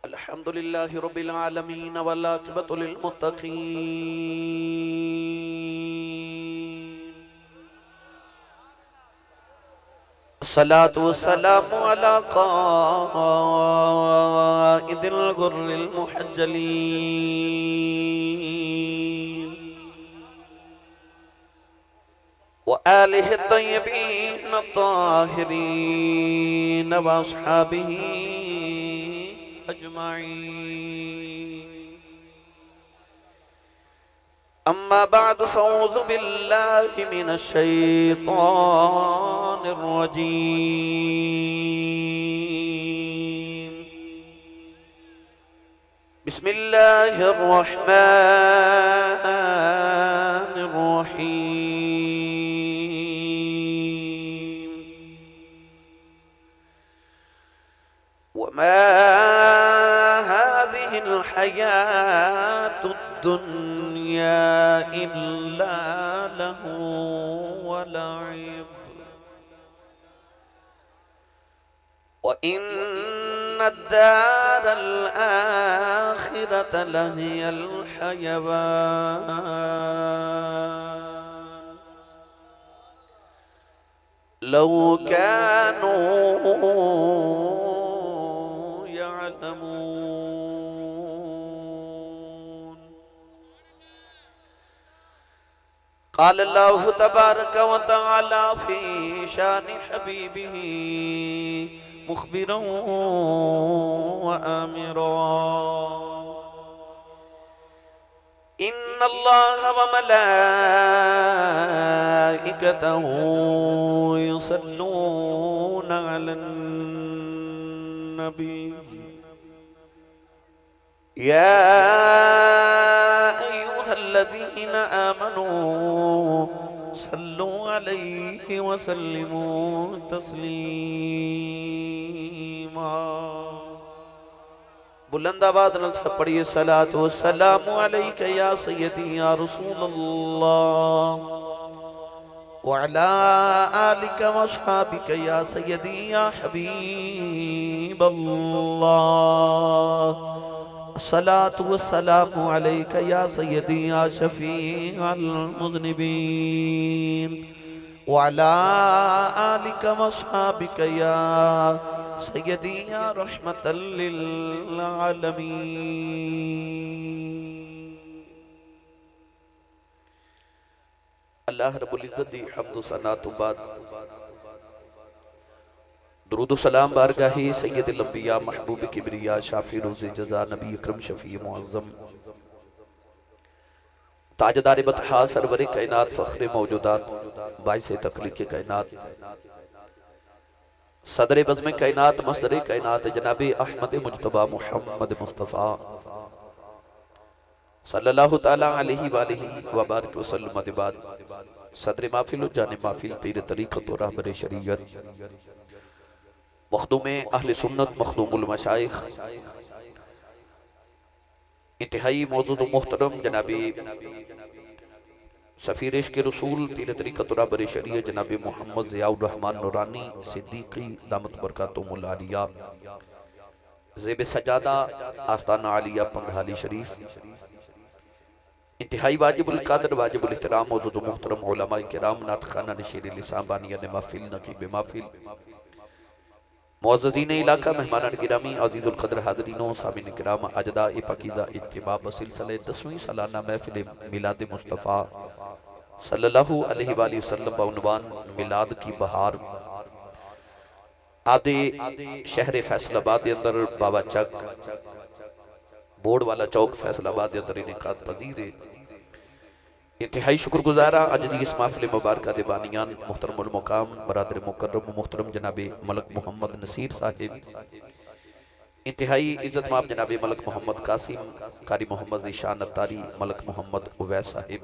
अल्हम्दुलिल्लाह रब्बिल आलमीन वल आक़िबतु लिल मुत्तक़ीन। अस्सलातु वस्सलामु अला क़ाइदिल गुर्रिल मुहज्जलीन व आलिहि तय्यबीन ताहिरीन व अस्हाबिही अजमाईन। अम्मा बाद फ़अऊज़ु बिल्लाहि मिनश शैतानिर रजीम। बिस्मिल्लाहिर रहमानिर रहीम। वमा हाज़िहिल हयातुद दुन्या इल्ला लहू व लइब व इन्नद दारल आखिरत लहियल हयवान लौ कानू यअलमून। क़ाल अल्लाहु तबारक व तआला फ़ी शानि हबीबिही मुख़बिरन व आमिरन। इन्नल्लाह व मलाइकतहू युसल्लूना अलन नबी या अय्युहल्लज़ीना आमनू सल्लू अलैहि व सल्लिमू तस्लीमा। बुलंद आवाज़ नाल सब पढ़िए सलातो व सलामु अलैका या सय्यदी या रसूलल्लाह व अला आलिका व अस्हाबिका या सय्यदी या हबीबल्लाह। अस्सलातु वस्सलामु अलैका या सय्यदी या शफीअल मुज़निबीन व अला आलिका व अस्हाबिका या सय्यदी या रहमतल लिल आलमीन। अल्लाह रब्बुल इज़्ज़त दी हम्द व सना तो बाद दुरूद व सलाम बारगाही सय्यदुल अंबिया महबूब किबरिया शाफी रोज़े जज़ा नबी अकरम शफी मुअज़्ज़म ताजदार बतहा सरवर कायनात फ़ख्र मौजूदात बाइस तख्लीक़ कायनात सदर बज़्म कायनात मसदर कायनात जनाब अहमद मुज्तबा मुहम्मद मुस्तफ़ा सल्लल्लाहु तआला अलैहि व आलिहि व बारिक वसल्लम के बाद सदर महफिल जाने महफिल पीर तरीक़त व रहबर शरीयत मखदूम अहले सुन्नत मखदूमुल मशाइख इंतहाई मौजूद मुहतरम जनाबी सफ़ीर इश्क़ रसूल पीर तरीक़त व रहबर शरीयत जनाब मोहम्मद ज़ियाउर रहमान नूरानी सिद्दीक़ी दामत बरकातुहुल आलिया ज़ेब सजादा आस्ताना आलिया पंघाली शरीफ इंतहाई वाजिबुल क़द्र वाजिबुल एहतराम मौजूद मुहतरम उलमा किराम नातखाना नशीर लिसान बानियान महफिल नकीब महफिल मुअज़्ज़ज़ीन इलाका मेहमान गिरामी अज़ीज़ुल क़द्र हाज़रीनों सामिन किराम अजदा पाकीज़ा इत्तिबा सिलसिले 10वीं सालाना महफिल मिलाद मुस्तफ़ा सल्लल्लाहु अलैहि वसल्लम बउनवान मिलाद की बहार आदे शहर फैसलाबाद के अंदर बाबा चक बोर्ड वाला चौक फैसलाबाद के अंदर इनेकाद पजीर है। इंतहाई शुक्रगुजारा अज दी इस महफिल मुबारक दे बानियान मुहतरमुल मुकाम बरादर मुकर्रम मुहतरम जनाब मलक मोहम्मद नसीर साहिब इंतहाई इज्जत माब जनाब मलक मोहम्मद कासिम कारी मोहम्मद ज़ीशान अत्तारी मलक मोहम्मद उवैस साहिब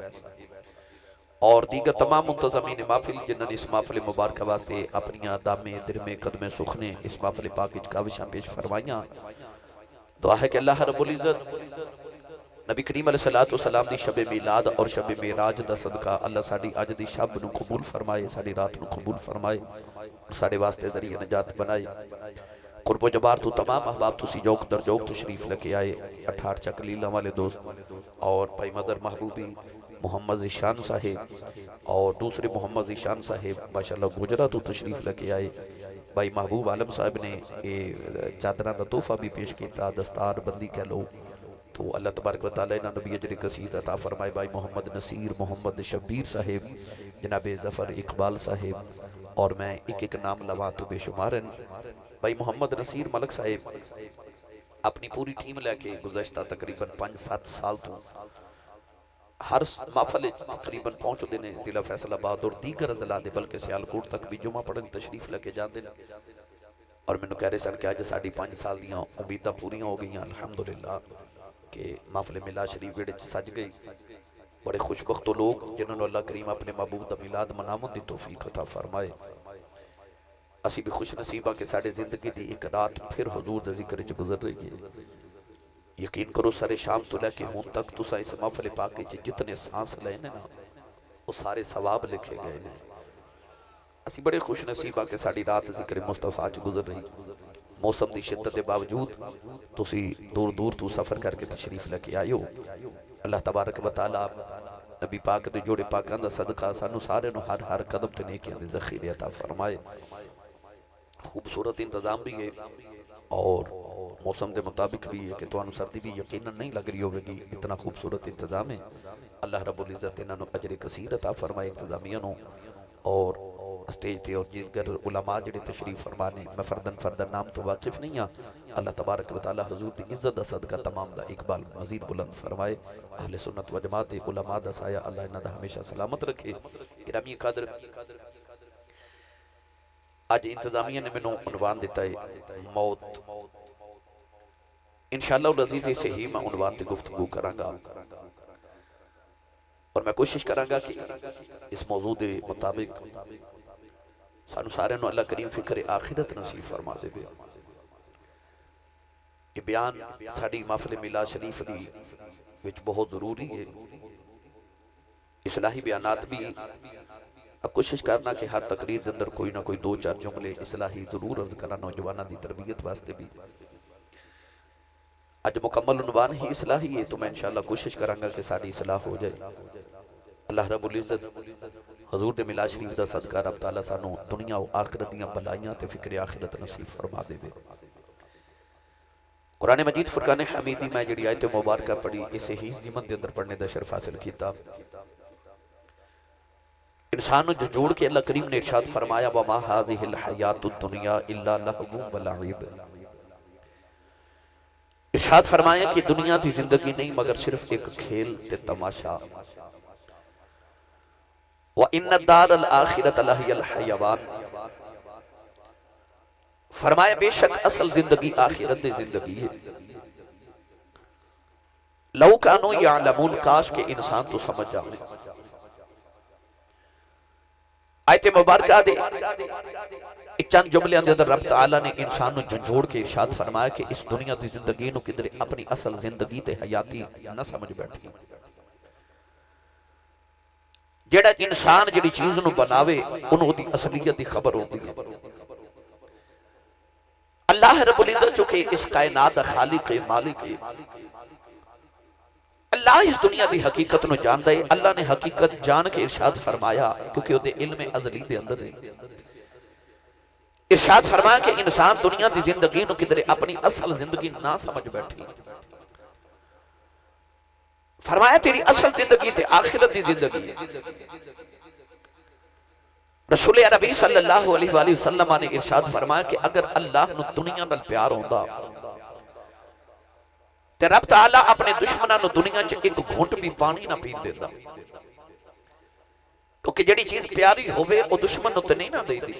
और दीगर तमाम मुंतज़मीन महफिल जिन्होंने इस महफिल मुबारक वास्ते अपनी दामे दिरमे कदमे सुखने इस महफिल पाक काविशां पेश फरमाइयां। दुआ है कि अल्लाह रब्बुल इज़्ज़त नबी करीम अलैहिस्सलातु वस्सलाम दी शब मिलाद और शब मेराज दा सदका अल्लाह साडी अज दी शब नूं कबूल फरमाए, साडी रात नूं कबूल फरमाए, साडे वास्ते जरिए नजात बनाए। कुर्बो जबार तो तमाम अहबाब तुसी जोक दर जोक तशरीफ लेके आए। 68 चक लीला वाले दोस्त और भाई मदर महबूबी मोहम्मद ज़ीशान साहिब और दूसरे मोहम्मद ज़ीशान साहिब माशाअल्लाह गुजरा तो तशरीफ लेके आए। भाई महबूब आलम साहब ने ये चादर का तोहफा भी पेश किया, दस्तार बंदी कह लो तो अल्लाह तबारक व तआला इन्हां नबी अजर कसीर अता फरमाए। भाई मोहम्मद नसीर, मोहम्मद शब्बीर साहिब, जनाब ज़फ़र इकबाल साहिब और मैं एक एक नाम लवा तो बेशुमार हैं। भाई मोहम्मद नसीर मलक साहिब अपनी पूरी टीम लैके गुज़श्ता तकरीबन 5-7 साल तो हर महफल तकरीबन पहुँचते हैं। जिला फैसलाबाद और दीगर अजला दे बल्कि सियालकोट तक भी जुमा पढ़न तशरीफ लेके जाते हैं और मैनू कह रहे सन कि अज साड़ी 5 साल दियां उम्मीदां पूरियां हो गई अल्हम्दुलिल्लाह कि महफिल मिलाद शरीफ विच सज गई। बड़े खुशबख्त लोग जिन्होंने अल्लाह करीम अपने महबूब दा मिलाद मनावन दी तौफीक अता फरमाए। असी भी खुश नसीब हाँ कि साड़ी जिंदगी की एक रात फिर हुजूर दे जिक्र च गुजर रही है। यकीन करो सारे शाम तो लैके हुण तक तुसां इस महफिल पाक च जितने सांस लए ने ना वो सारे सवाब लिखे गए हैं। असी बड़े खुश नसीब हाँ कि साड़ी रात जिक्र मुस्तफा च गुजर रही। मौसम की शिद्दत के बावजूद तुसी दूर दूर तो सफ़र करके तशरीफ लेके आए हो। अल्लाह तबारक व तआला नबी पाक दे जोड़े पाकां दा सदका सानू सारे नू हर हर कदम ते नेकियां दे ज़ख़ीरे अता फरमाए। खूबसूरत इंतजाम भी है और मौसम के मुताबिक भी है कि तुहानू सर्दी भी यकीनन नहीं लग रही होगी, इतना खूबसूरत इंतजाम है। अल्लाह रब्बुल इज़्ज़त इन्हां अजर कसीर अता फरमाए इंतजामिया नू और स्टेज पे और जिगर उलमा जिहड़े तशरीफ फरमाने मैं फर्दन नाम तो वाकिफ नहीं हाँ। अल्लाह तबारक व तआला हुजूर दी इज्जत दा सदका तमाम दा इकबाल मजीद बुलंद फरमाए। अहले सुन्नत व जमात दे उलमा दा साया अल्लाह इन्हां दा हमेशा सलामत रखे। गिरामी कदर अज इंतजामिया ने मैनू उनवान दिता है मौत। इंशाअल्लाह अज़ीज़ इसे ही मैं उनवान की गुफ्तगू करांगा और मैं कोशिश करांगा कि इस मौजू के मुताबिक सानू सारे नू अल्लाह करीम फिक्र आखिरत नसीब फरमा दे। ये बयान साड़ी महफिल मिलाद शरीफ दी विच बहुत जरूरी है। इस्लाही बयानात भी कोशिश करना कि हर तकरीर के अंदर कोई ना कोई 2-4 जुमले इस्लाही जरूर अर्ज करना नौजवानों की तरबियत वास्ते भी। अज मुकम्मल उनवान ही इस्लाही है तो मैं इंशाअल्लाह कोशिश करांगा कि साड़ी इस्लाह हो जाए। अल्लाह रब्बुल इज़्ज़त हजूर दे मिलाद शरीफ दा सदका रब तआला सानू दुनिया और आखिरत दीयां भलाइयां ते फिक्र आखिरत नसीब फरमा देवे। कुरान मजीद फुरकान हमीदी मैं जिहड़ी आयत मुबारक पढ़ी इसे ही जीवन दे अंदर पढ़ने दा शर्फ हासिल कीता। इंसान नू जोड़ के अल्लाह करीम ने इरशाद फरमाया वमा हाज़िहिल हयातुद दुनिया इल्ला लहवु व लईब। इरशाद फरमाया कि दुनिया की जिंदगी नहीं मगर सिर्फ एक खेल ते तमाशा। व इन्ना दारल आखिरत लहियल हयवान। फरमाया बेशक असल जिंदगी आखिरत दी जिंदगी है। लौ कानू यालमून काश के इंसान तो समझ जाए। आयत मुबारका दे एक चंद जुमलियां दे अंदर रब तआला ने इंसान नू झंझोड़ के इरशाद फरमाया कि इस दुनिया की जिंदगी नू किधरे अपनी असल जिंदगी ते हयाती ना समझ बैठी। जेड़ा इंसान जिहड़ी चीज नू बनावे उन्हों दी असलियत की खबर होती है। अल्लाह रब्बुल इज़्ज़त चुके इस कायनात दा खालिक है, मालिक है। अल्लाह इस दुनिया की हकीकत नू जानदा है। अल्लाह ने हकीकत जान के इरशाद फरमाया क्योंकि उहदे इल्म अज़ली दे अंदर है। इरशाद फरमाया कि इंसान दुनिया की जिंदगी नू किधरे अपनी असल जिंदगी ना समझ बैठी। फरमाया तेरी असल जिंदगी ते आखिरत की जिंदगी है। रसूल अरबी सल्लल्लाहु अलैहि वसल्लम ने इरशाद फरमाया कि अगर अल्लाह नू दुनिया नाल प्यार होंदा ते रब तआला अपने दुश्मनां नू दुनिया च एक घुंट भी पानी ना पीन देंदा। क्योंकि जिहड़ी चीज प्यारी होवे ओ दुश्मन नू ते नहीं ना देदी।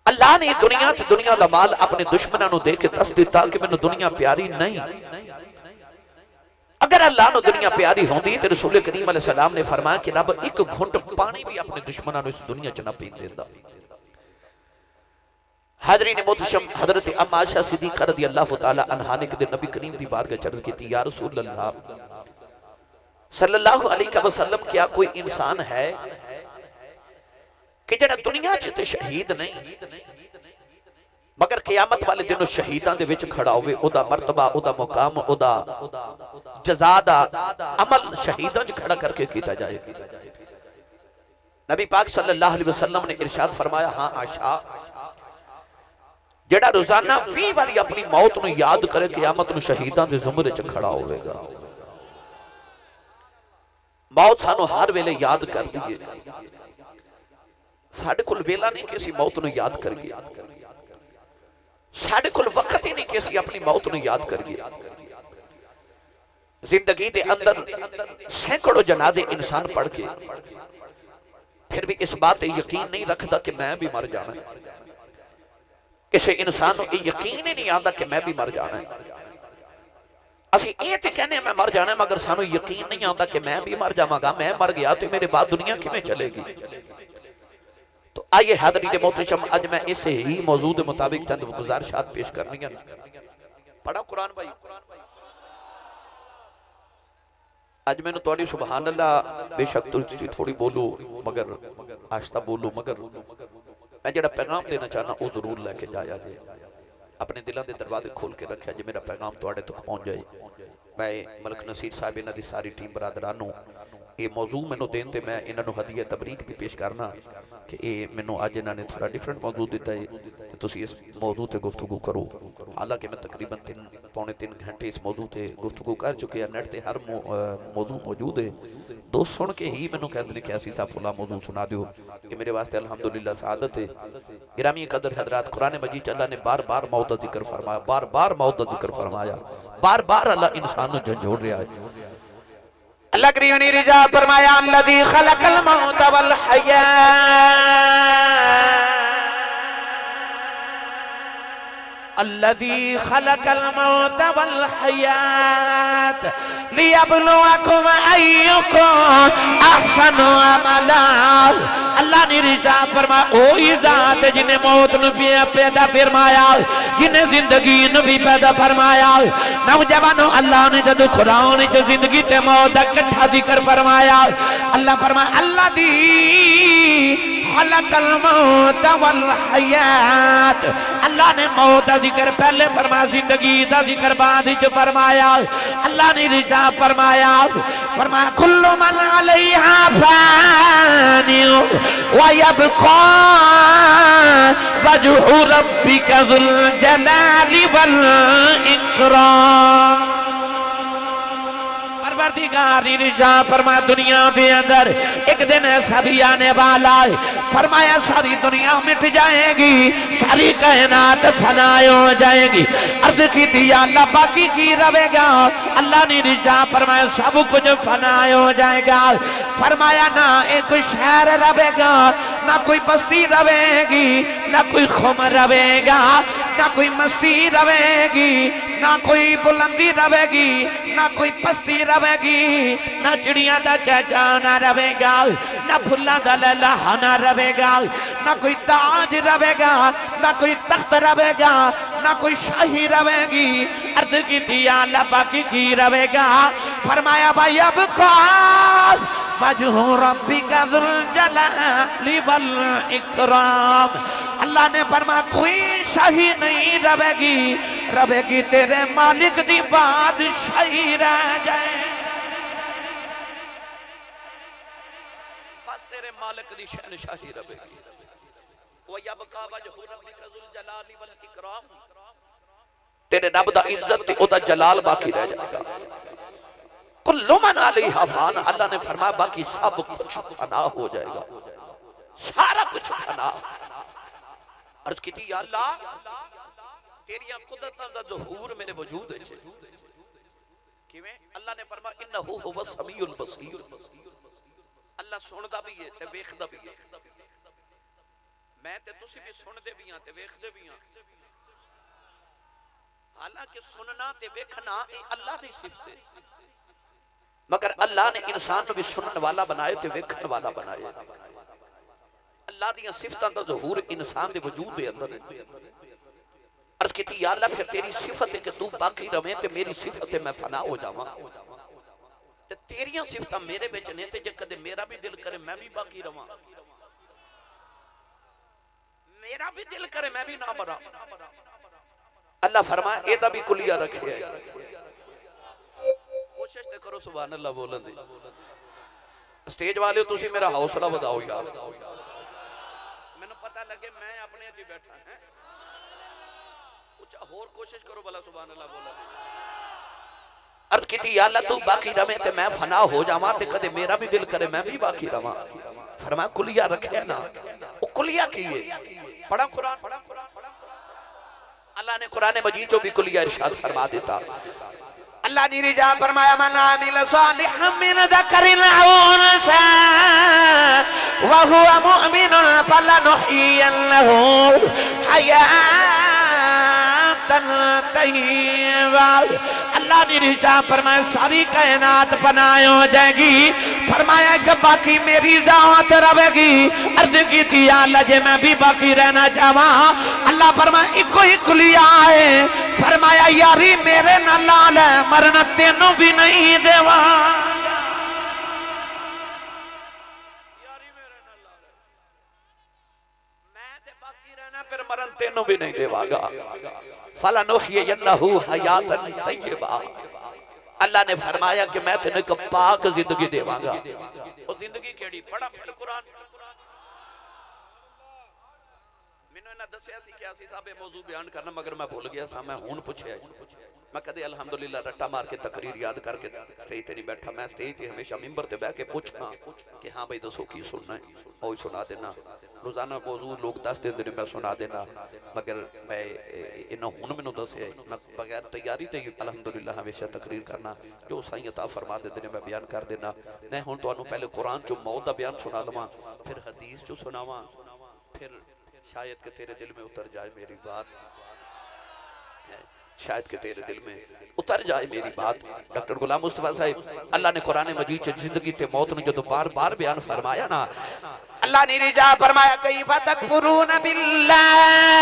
अल्लाह ने दुनिया ते दुनिया दा माल अपने दुश्मनां नू दे के दस दिता कि मैनू दुनिया प्यारी नहीं। अगर अल्लाह नू दुनिया प्यारी होंदी ते रसूल करीम अलैहि सलाम ने फरमाया कि रब एक घुंट पानी भी अपने दुश्मनां नू इस दुनिया च ना पीन देंदा। हाजरीन मोहतरम हजरत अम्मा आयशा सिद्दीक़ा रज़ियल्लाहु तआला अन्हा ने कदे नबी करीम दी बारगाह च अर्ज़ की, या रसूल अल्लाह सल्लल्लाहु अलैहि वसल्लम, क्या कोई इंसान है कि जड़ा दुनिया च ते शहीद नहीं मगर क़यामत वाले दिन शहीदां दे विच खड़ा होवे, ओदा मर्तबा, ओदा मुकाम, ओदा जज़ा दा अमल शहीदां च खड़ा करके कीता जाए। नबी पाक सल्लल्लाहु अलैहि वसल्लम ने इरशाद फरमाया, हां आयशा, जेड़ा रोजाना 20 बारी अपनी मौत नूं याद करे क़यामत नूं शहीदां दे ज़ुमरे च खड़ा होवेगा। मौत सानू हर वेले याद कर दीए, साडे कोल वेला नहीं कि असीं मौत नूं याद करिए, साडे कोल वक्त ही नहीं कि असीं अपनी मौत नूं याद करिए। जिंदगी दे अंदर सैकड़ों जनाजे इंसान पढ़ के फिर भी इस बात पर यकीन नहीं रखता कि मैं भी मर जाना। किसी इंसान को यकीन ही नहीं आता कि मैं भी मर जाना है। असीं ये तो कहने मैं मर जाना, मगर सानू यकीन नहीं आता कि मैं भी मर जावांगा। मैं मर गया तो मेरे बाद दुनिया किवें चलेगी। तो आइए हाज़रीन मोहतरम, आज मैं इस ही मौजूद के मुताबिक चंद गुजारिशात पेश करनी है। पढ़ा कुरान भाई, आज मैंने थोड़ी सुभान अल्लाह, बेशक तुझी थोड़ी बोलू मगर आस्ता बोलू, मगर मैं जरा पैगाम देना चाहना वो जरूर लैके जाया जे। अपने दिलों के दरवाजे खोल के रखा जे, मेरा पैगाम तुहाडे तक पहुँच जाए। मैं मलक नसीर साहब इन्हां दी सारी टीम बरादरानों ये मौजू मैनू देन ते मैं इन्होंने हदीया तबरीक भी पेश करना कि ये मैनू अज इन्होंने थोड़ा डिफरेंट मौजू दिता है कि तुसी इस मौजू ते गुफ्तगू करो। हालांकि मैं तकरीबन 3-3 घंटे इस मौजू ते गुफ्तगू कर चुके हैं। नेट ते हर मौजू मौजूद है। दोस्त सुन के ही मैनू कहते हैं कि असी साहब फुला मौजू सुना दो। ये मेरे वास्ते अल्हम्दुलिल्लाह सआदत है। गिरामी कदर हजरात, कुरान मजीद अल्लाह ने बार बार मौत का जिक्र फरमाया, बार बार मौत का जिक्र फरमाया, बार बार अल्लाह इंसान को झंझोड़ रहा है। अल्लाह करीम ने रिजा फरमाया, अल्लज़ी खलक़ल मौत वल हयात, अल्लज़ी खलक़ल मौत वल हयात लियब्लुवकुम अय्युकुम अहसनु अमला। अल्लाह ने रिजा फरमाया, ओ ज़ात जिन्हें मौत नूं पैदा फरमाया, जिन्हें जिंदगी नूं भी पैदा फरमाया। नौजवानों, अल्लाह ने जदों कुरान च जिंदगी ते मौत दा इकट्ठा जिक्र फरमाया, अल्लाह फरमाया अल्लज़ी खलक़ल मौत वल हयात। अल्लाह ने मौत का जिक्र पहले फरमाया, जिंदगी का जिक्र बाद विच फरमाया। अल्लाह ने रिजा फरमाया, फरमाया कुल्लु मन अलैहा फानी व यबका वजहु रब्बिका ज़ुल जलाली वल इकराम। परवरदिगार ने रिजा फरमाया, दुनिया के अंदर एक दिन ऐसा भी आने वाला है, फरमाया सारी दुनिया मिट जाएगी, सारी कायनात फना हो जाएगी। अर्ज की दिया अल्लाह बाकी की रहेगा। अल्लाह ने रिजा फरमाया सब कुछ फना हो जाएगा। फरमाया ना एक शहर रहेगा, ना कोई बस्ती रहेगी, ना कोई खुम रहेगा, ना कोई मस्ती रहेगी, ना कोई बुलंदी रहेगी, ना कोई पस्ती रहेगी, ना चिड़िया का चहचहाना रहेगा, ना फुल्लां दा लहलहाना रहेगा, ना कोई ताज रहेगा, ना कोई तख्त रहेगा, ना कोई शाही रहेगी। अर्ज की दिया अल्लाह बाकी की रहेगा। फरमाया भाई अब कौन वजहु रब्बिका ज़ुल जलाली वल इकराम। अल्लाह ने फरमाया कोई शाही नहीं रहेगी, रहेगी तेरे मालिक दी बादशाही रह जाए। बस तेरे मालिक दी शहनशाही रहेगी। व यबका वजहु रब्बिका ज़ुल जलाली वल इकराम, तेरे रब दा इज्जत ते ओदा जलाल बाकी रह जाएगा। कुल्लु मन अलैहा फान, अल्लाह ने फरमाया बाकी सब कुछ फना हो जाएगा, सारा कुछ फना। अर्ज की थी अल्लाह तेरियां कुदरतां दा ज़हूर मेरे वजूद विच किवें? अल्लाह ने फरमाया इन्नहु हुवस समीउल बसीर। अल्लाह सुनदा भी है ते वेखदा भी है। मैं ते तुसी भी सुनदे भी हां ते वेखदे भी हां। हालांकि सुनना ते वेखना ये अल्लाह दी सिफत है, मगर अल्लाह ने इंसान को भी सुनने वाला बनाए ते वेखण वाला बनाए। अल्लाह दी सिफतां दा ज़हूर इंसान दे वजूद दे अंदर है। अर्ज़ कीती या अल्लाह फिर तेरी सिफत है कि तू बाकी रवें ते मेरी सिफत है मैं फना हो जावां। ते तेरियां सिफतां मेरे विच ने ते जे कदे मेरा भी दिल करे मैं भी बाकी रवां, मेरा भी दिल करे मैं भी ना मरा। अल्लाह फरमाए एदा भी कुलिया रखे है। कोशिश ते करो सुभान अल्लाह बोलन दी। स्टेज वाले तुसी मेरा हौसला बढ़ाओ यार, मैनू पता लगे मैं अपने च बैठा है। कुछ होर कोशिश करो भला सुभान अल्लाह बोलन। अर्ज़ कीती या अल्लाह तू बाकी रवे ते मैं फना हो जावां ते कदे मेरा भी दिल करे मैं भी बाकी रवां। फरमाया कुलिया रखे ना। वो कुलिया की है? पढ़ा कुरान। अल्लाह ने कुरान मजीद चो भी कुलिया इरशाद फरमा देता। अल्लाह ने रिजा फरमाया मन आमिल सालिहन मिन ज़करिन औ उन्सा व हुवा मुमिनुन फलनुहयिन्नहु हयातन तय्यबा। अल्लाह ने रिजा फरमाया सारी कायनात पनाह हो जाएगी। फरमाया कि बाकी मेरी ज़ात रहेगी। अर्ज़ की थी अल्लाह जे मैं भी बाकी रहना चाहवा। अल्लाह फरमाया इको ही कुलिया है। फरमाया यारी मेरे नाल है मरना तेनों भी नहीं देवा। यारी मेरे नाल है मैं ते बाकी रहना फिर मरन तेनों भी नहीं देवागा। फलनुहयिन्नहु हयातन तय्यबा। अल्लाह ने फरमाया कि मैं तेन एक पाक जिंदगी देवांगा। वो जिंदगी केड़ी? पढ़ा फिर कुरान। मैनू इन्हां दस्सिया सी कि असीं साहब मौजू बयान करना मगर मैं भूल गया सा। मैं हुण पुछया मैं कदे अल्हम्दुलिल्लाह रट्टा मार के तकरीर याद करके स्टेज ते नहीं बैठा। मैं स्टेज ते हमेशा मिंबर ते बैठ के पूछना कि हाँ भाई दसो की सुनना है, वही सुना देना। रोजाना मौजू लोग दस देंदे ने मैं सुना देना। मगर मैं इन्हों हुण मैनू दस्सिया मैं बगैर तैयारी ते अल्हम्दुलिल्लाह हमेशा तकरीर करना जो साईं अता फरमा देंदे ने मैं बयान कर देना। मैं हुण तुहानू पहले कुरान चो मौत दा बयान सुना लवां, फिर हदीस चो सुनावां, फिर शायद कि तेरे दिल में उतर जाए मेरी बात, शायद कि तेरे दिल में उतर जाए मेरी बात। डॉक्टर गुलाम मुस्तफा साहिब अल्लाह ने कुरान मजीद च जिंदगी ते मौत ने जो बार बार बयान फरमाया ना, अल्लाह ने रिजा फरमाया कैफा तकफुरून बिल्लाहि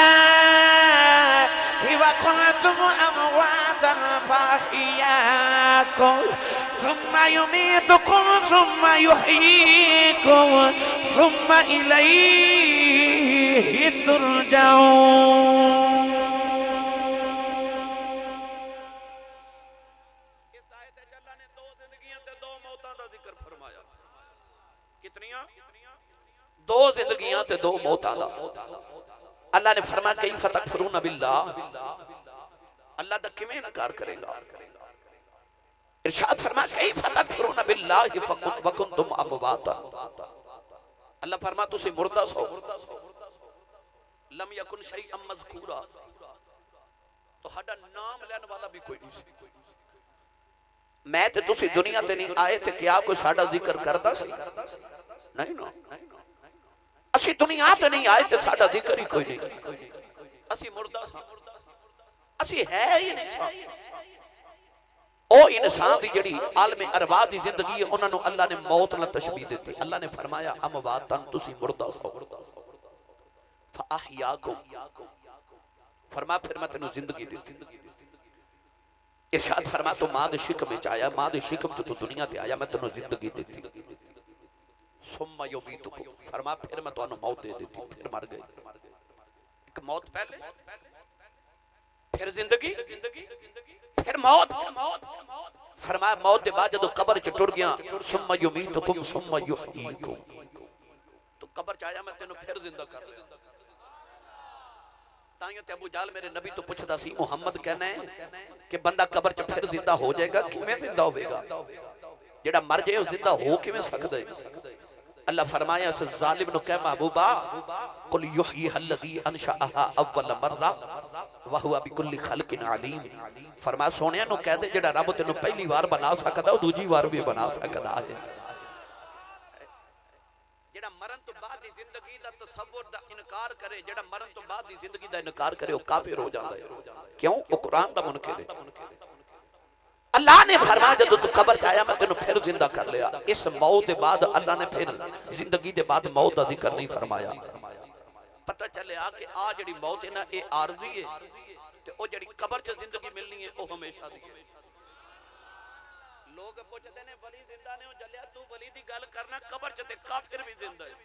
व कुंतुम अमवातन फअहयाकुम सुम्मा युमीतुकुम सुम्मा युहयीकुम सुम्मा इलैहि तुरजाऊन। दो जिंदगियां ते दो मौतां दा। अल्लाह ने फरमाया कैफ़ तकफुरून बिल्लाह, अल्लाह दा किवें इनकार करेगा। इरशाद फरमाया कैफ़ तकफुरून बिल्लाह व कुंतुम अमवाता। अल्लाह फरमाया तुसी मुर्दा सो, लम यकुन शैअन मज़कूरा, तुहाडा नाम लेने वाला भी कोई नहीं सी। मैं ते तुसी दुनिया ते नहीं आए ते क्या कोई साडा जिक्र करदा सी? नहीं ना। असी दुनिया ते नहीं आए ते साडा जिक्र ही कोई नहीं। असी मुर्दा सी, असी है ही इंसान। ओ इंसान दी जेड़ी आलम अरवाह दी जिंदगी है उन्हां नू अल्लाह ने मौत नाल तशबीह दित्ती। अल्लाह ने फरमाया अमवातन तुसी मुर्दा सो फअहयाकुम, फरमाया फिर मैं तेनू जिंदगी दित्ती। इरशाद फरमा तो मां दे शिकम विच आया, मां दे शिकम तो तू दुनिया ते आया, मैं तेनू जिंदगी दी। सुम्मा युमीतुकुम, फरमा फिर मैं तुहानू मौत दे दी, फिर मर गए। एक मौत पहले, फिर जिंदगी, फिर मौत। फरमाया मौत के बाद जदों कब्र च टुर गया सुम्मा युमीतुकुम सुम्मा युहयीकुम, तो कब्र च आया मैं तेनू फिर जिंदा कर दिया। ताइयों ते अबू जाल मेरे नबी तो पूछदा सी मुहम्मद कहना है कि बंदा कब्र च फिर जिंदा हो जाएगा, किवें जिंदा होवेगा? जेड़ा मर जाए जिंदा हो किवें सकदा है? अल्लाह फरमाया इस जालिम नु कह महबूबा कुल युहयीहा अल्लज़ी अनशअहा अव्वल मर्रा व हुवा बिकुल्लि खल्किन अलीम। फरमाया सोनिया नु कह दे जेड़ा रब तेनू पहली बार बना सकदा ओ दूजी बार भी बना सकदा है। जेड़ा मरण तो बाद दी जिंदगी दा तसव्वुर दा इनकार करे, जेड़ा मरण तो बाद दी जिंदगी दा इनकार करे ओ काफिर हो जांदा है। क्यों? ओ कुरान दा मुनकिर है। अल्लाह ने फरमाया जब तू कब्र च आया मैं तेन फिर जिंदा कर लिया। इस मौत के बाद अल्लाह ने फिर जिंदगी के बाद मौत का जिक्र नहीं फरमाया। पता चलिया कि आ जी मौत है ना ये आरजी है, ते ओ जड़ी कब्र च जिंदगी मिलनी है वो हमेशा दी है। लोग पूछते ने वली जिंदा ने, जलिया तू वली दी गल करना, कब्र च ते काफिर भी जिंदा है।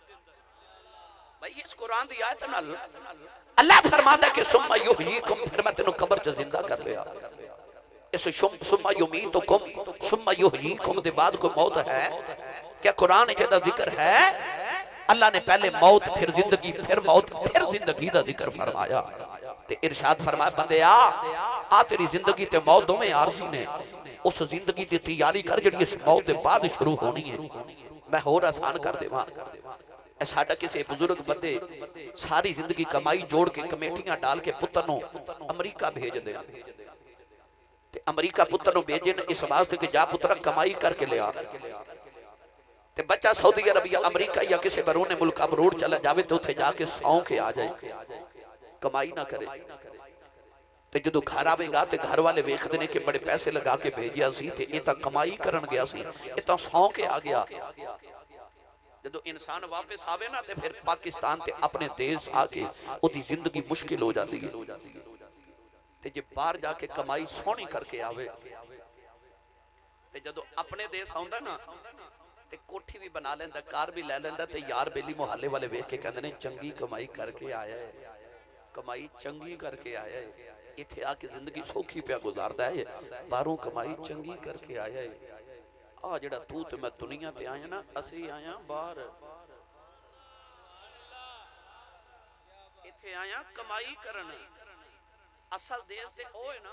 भाई इस कुरान दी आयत नाल अल्लाह फरमांदा कि सुम्मा युहयीकुम, फिर मैं तेनु कब्र च जिंदा कर लिया। इस सुम्मा युमीतुकुम सुम्मा युहयीकुम दे बाद कोई मौत है क्या? कुरान च दा जिक्र है? अल्लाह ने पहले मौत फिर जिंदगी फिर मौत फिर जिंदगी दा जिक्र फरमाया ते इरशाद फरमाया बंदे आ तेरी जिंदगी ते मौत दोवें आरजी ने। उस जिंदगी दी तैयारी कर जिहड़ी इस मौत दे बाद शुरू होनी है। मैं होर आसान कर देवां, साडा किसी बुजुर्ग बंदे सारी जिंदगी कमाई जोड़ के कमेटियां डाल के पुत्र नूं अमरीका भेज दे, ते अमरीका पुत्र नूं भेजन इस वास्ते कि जा पुत्र कमाई करके लिया, ते बच्चा सऊदी अरबिया अमरीका या किसी बरूने मुल्क अबरूड चला जावे तो उत्थे जाके सौ के आ जाए, कमाई ना करे। ते जदों घर आवेगा ते घर वाले वेखदे ने कि बड़े पैसे लगा के भेजिया सी ते ये तां कमाई करन गया सी, ये तां सौ के आ गया। जदों इंसान वापस आवे ना ते फिर पाकिस्तान ते अपने देश आके उसकी जिंदगी मुश्किल हो जाती है। ते जे बाहर जाके कमाई सोहनी करके आवे ते जदों अपने देश आउंदा ना ते कोठी भी बना लेंदा, कार भी ले लेंदा, ते यार बेली मुहल्ले वाले वेख के कहंदे ने चंगी कमाई करके आया है, कमाई चंगी करके आया है, इत्थे आके जिंदगी सौखी पे गुजारदा है, बाहरों कमाई चंगी करके आया है। आ जेड़ा तू ते मैं दुनिया ते आया ना, असी आया बाहर, इत्थे आया कमाई करन। असल देश ते ओ है ना,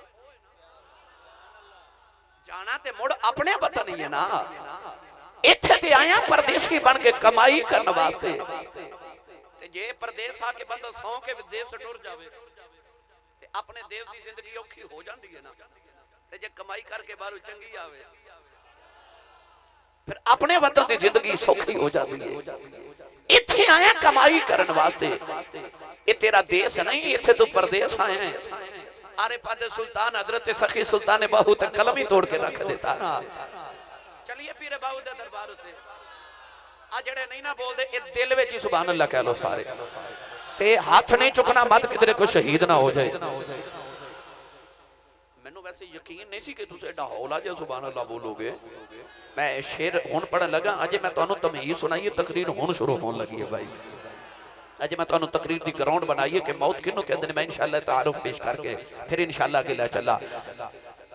जाना ते मुड़ अपने वतन ही है ना। इत्थे ते आया परदेसी बन के कमाई करने वास्ते। ते जे परदेस आके बंदा सौ के विदेश टुर जावे ते अपने देश की जिंदगी औखी हो जाती है ना, ते जे कमाई करके बाहरों चंगी आवे फिर अपने वतन की जिंदगी सौखी हो जाती है। इत्थे आया कमाई करने वास्ते, ये तेरा देश नहीं, इत्थे तू परदेस आया है। अरे पादे सुल्तान हजरत सखी सुल्तान बाहू तक कलम ही तोड़ के रख देता ना। चलिए पीरे बाबू दे दरबार उते आ जेड़े नहीं ना बोलदे ए दिल विच ही सुभान अल्लाह कह लो सारे, ते हाथ नहीं चुकना मत किधरे कोई शहीद ना हो जाए। मैनू वैसे यकीन नहीं सी कि तुसीं एडा हौला जिहा सुभान अल्लाह बोलोगे। मैं शेर हुण पढ़न लगा, अजे मैं तुहानू तमहीज सुनाई, तकरीर हुण शुरू होने लगी है भाई। अजे मैं तुहानू तकरीर दी ग्राउंड बनाई है कि मौत किन्नू कहंदे ने, मैं इंशाअल्लाह तारुफ पेश करके फिर इंशाअल्लाह अगे लै चला।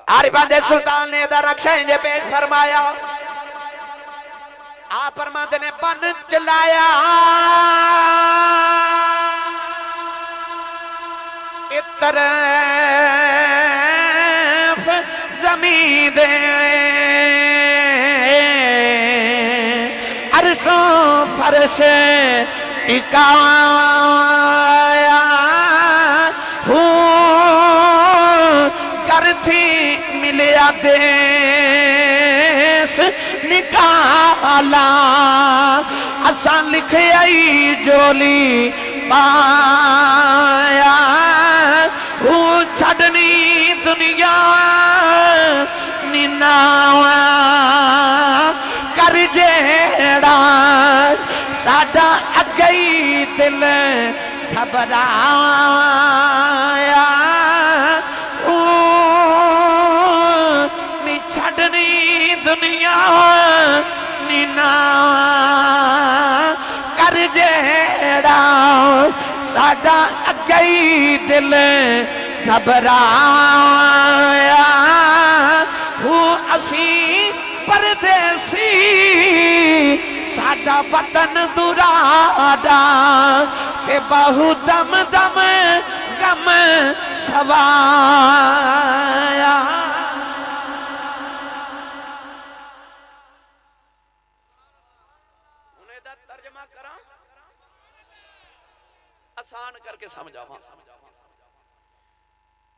आरिफान दे सुल्तान ने दा रक्षा इंज पेश फरमाया, आ फरमाते ने बन चलाया इतर जमीन दे अरशों फर्श टिकाया हूँ करथी मिलिया देश निकाला असा लिखे आई जोली पाया हूँ छड़नी दुनिया निनावा कर जेड़ा साडा अगे ही दिल घबराया नी छड़नी दुनिया निनावा कर जेड़ा साडा अगे ही दिल घबराया हूँ असी परदेसी साडा वतन दुराड़ा ते बहु दम दम गम सवाया। उन्हें दा तर्जमा करा आसान करके समझावा।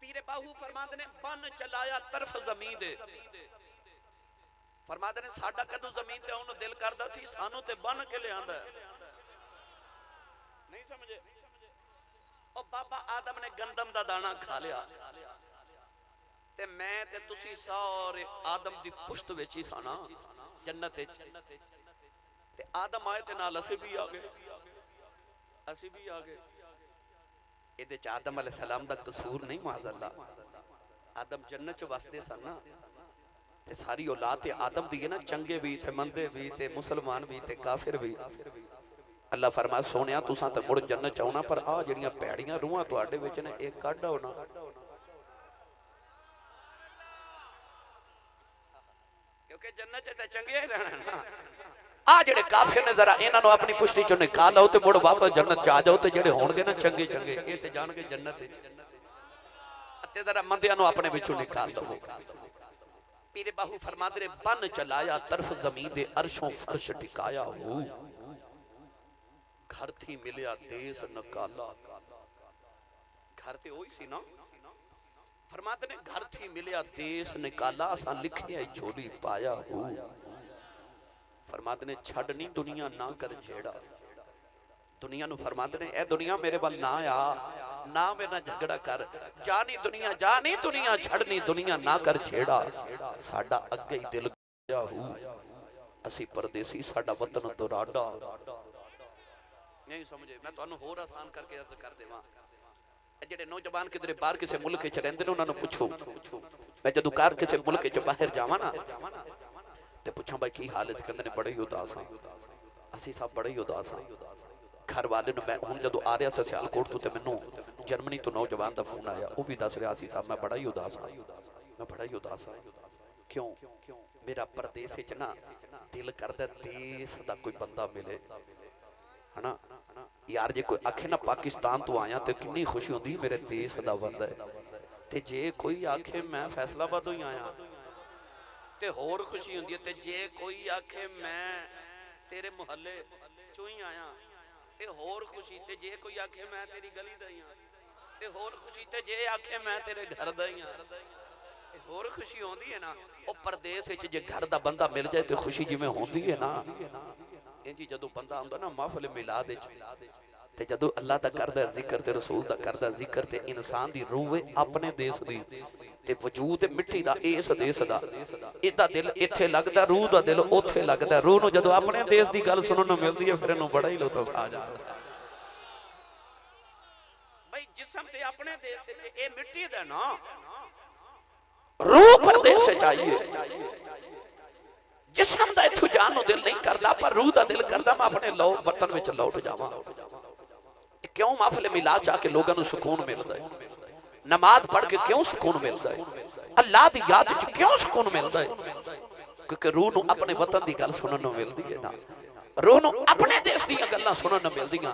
पीरे बाहू फरमाते ने बन चलाया तरफ जमीन दे, फरमाते ने साडा कदों जमीन ते आउण दिल करदा सी, सानू ते बन के लियांदा नहीं समझे। ओ बाबा आदम ने गंदम दा दाना खा लिया ते मैं ते तुसी सारे आदम दी पुश्त विच ही साना जन्नत विच ते आदम आए ते नाल असी भी आ गए इहदे च आदम अलैहिस्सलाम दा कसूर नहीं माज़अल्लाह आदम जन्नत च वसदे सन ना ते सारी औलाद ते आदम दी है ना चंगे भी ते मंदे भी ते मुसलमान भी ते काफिर भी अल्लाह फरमाए सोनिया तुसां ते मुड़ जन्नत च आउणा पर आ जिहड़ियां भैड़ियां रूहां तुहाडे विच ने एक कढ आओ ना क्योंकि जन्नत च ते चंगे ही रहना ना आ जेड़े काफिर ने जरा इन्हां नूं अपनी पुश्ती चों निकाल आओ ते मुड़ वापस जन्नत च आ जाओ ते जेड़े होणगे ना चंगे चंगे ये ते जाणगे जन्नत विच ते जरा मंदियां नूं अपने विचों निकाल लवो पीरे बाहू फरमाते ने बन चलाया तरफ जमीन दे अर्शों फर्श टिकाया हो घर थी मिलिया देश नकाला घर ते ओही सी ना फरमाते ने घर थी मिलिया देश निकाला असा लिखिया झोली पाया हो फरमाते ने छड़ नहीं दुनिया ना कर छेड़ा दुनिया नु फरमाते ने ए दुनिया मेरे वाल ना आ ना मेरे ना झगड़ा कर जानी दुनिया छड़नी दुनिया ना कर छेड़ा साडा अगे ही दिल गया हो असी परदेसी साडा वतन दुराडा नहीं समझे मैं तुहानू होर आसान करके अर्ज कर देवां जेडे नौजवान किधरे बाहर किसी मुल्क च रहिंदे ने उन्हां नूं पुछो मैं जदों कार किसी मुल्क च बाहर जावां ना ते पुछां भाई की हालत कहंदे ने बड़े ही उदास हां असी सब बड़े ही उदास हां घर वाले ने मैं हुण जदों आ रहा सी सियालकोट तो ते मैनूं जर्मनी तो नौजवान दा फोन आया वो भी दस रहा सी साहब मैं बड़ा ही उदास हां क्यों मेरा परदेस च ना दिल करदा देश दा कोई बंदा मिले है ना यार जे कोई आखे ना पाकिस्तान तो आया तो कितनी खुशी होती मेरे देश का बंदा है ते जे कोई आखे मैं फैसलाबाद ही आया ते होर खुशी होती है ते जे कोई आखे मैं तेरे मुहल्ले चो ही आया ते होर खुशी ते जे कोई आखे मैं तेरी गली दा ही हां ते होर खुशी ते जे आखे मैं तेरे घर दा ही हां होर खुशी होंदी है ना ओ परदेस विच जे घर दा बंदा मिल जाए तो खुशी जिवें होंदी है ना इंजी जदों बंदा आंदा ना महफिल मिलाद विच ते जदों अल्लाह दा करदा जिक्र ते रसूल दा करदा जिक्र ते इंसान दी रूह अपने देश दी ते वजूद मिट्टी दा इस देश दा इदा दिल इत्थे लगदा रूह दा दिल ओथे लगदा रूह नूं जदों अपने देश दी गल सुनन नूं मिलदी है फिर इहनूं बड़ा ही लुत्फ आ जांदा भाई जिस्म ते अपने देश विच ए मिट्टी दा ना रूह परदेस विच आईए जिस्म दा इत्थों जान नूं दिल नहीं करदा पर रूह दा दिल करदा मैं अपने वतन विच लौट जावां क्यों महफिल मिलाद जाके लोगों को सुकून मिलता है नमाज पढ़ के क्यों सुकून मिलता है अल्लाह दी याद विच क्यों सुकून मिलता है क्योंकि रूह नूं अपने वतन दी गल सुनन नूं मिलदी है ना रूह नूं अपने देश दी गल्लां सुनन नूं मिलदियां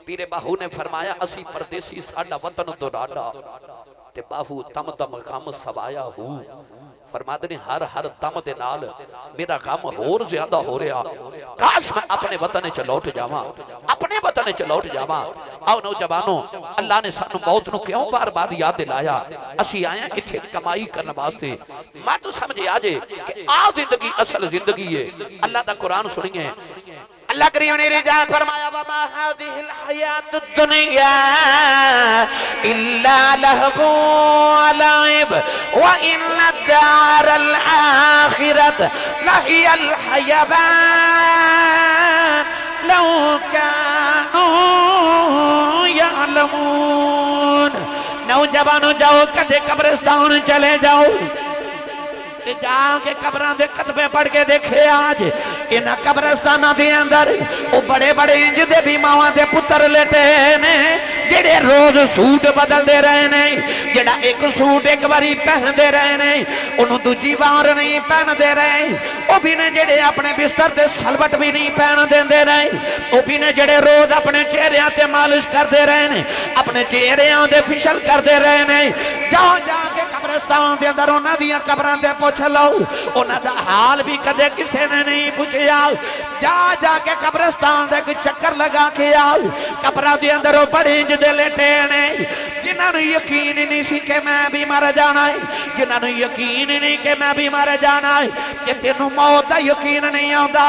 पीरे बाहू ने फरमाया असी परदेसी साडा वतन दुराडा ते बाहू तम तम गम सवाया हो फरमाते ने हर हर दम दे नाल मेरा गम होर ज्यादा हो रहा काश मैं अपने वतन च लौट जावां अपने वतन च लौट जावां आओ नौजवानों अल्लाह ने सानू मौत नूं क्यों बार बार याद दिलाया असी आए इत्थे कमाई करने वास्ते मैं तो समझ आ जे कि आ जिंदगी असल जिंदगी है अल्लाह दा कुरान सुनिए अल्लाह करीम ने रिजात फरमाया वमा हादिहिल हयात दुनिया इल्ला लहवु व लाइब व इन्ना दारल आखिरत लहियल हयवान लौ कानू यअलमून नौजवानों जाओ कदे कब्रिस्तान चले जाओ जाके कब्रां दे कतबे पढ़ के देखे आज इन्हां कब्रिस्तानां दे अंदर ओ बड़े बड़े इंज दे भी मावां दे पुत्र लेटे ने जेड़े रोज सूट बदलते रहे ने जेड़ा एक सूट एक बारी पहनते रहे ने उन्होंने दूजी बार नहीं पहनते रहे वो भी ने जेड़े अपने बिस्तर ते सलवट भी नहीं पहन देंदे रहे वो भी ने जेड़े रोज अपने चेहरियां ते मालिश करते रहे ने अपने चेहरियां दे फिशल करते रहे ने जाओ जाके कब्रिस्तान दे अंदर उन्हां दियां कब्रां ते पुछ लो उन्हां दा हाल भी कदे किसी ने नहीं पूछया जा जाके कब्रिस्तान दे चक्कर लगा के आओ कब्रां दे अंदर वो बड़े दे लेटे ने जिन्होंने यकीन नहीं सी कि मैं भी मर जाना है जिन्होंने यकीन नहीं कि मैं भी मर जाना है कि तेनू मौत का यकीन नहीं आता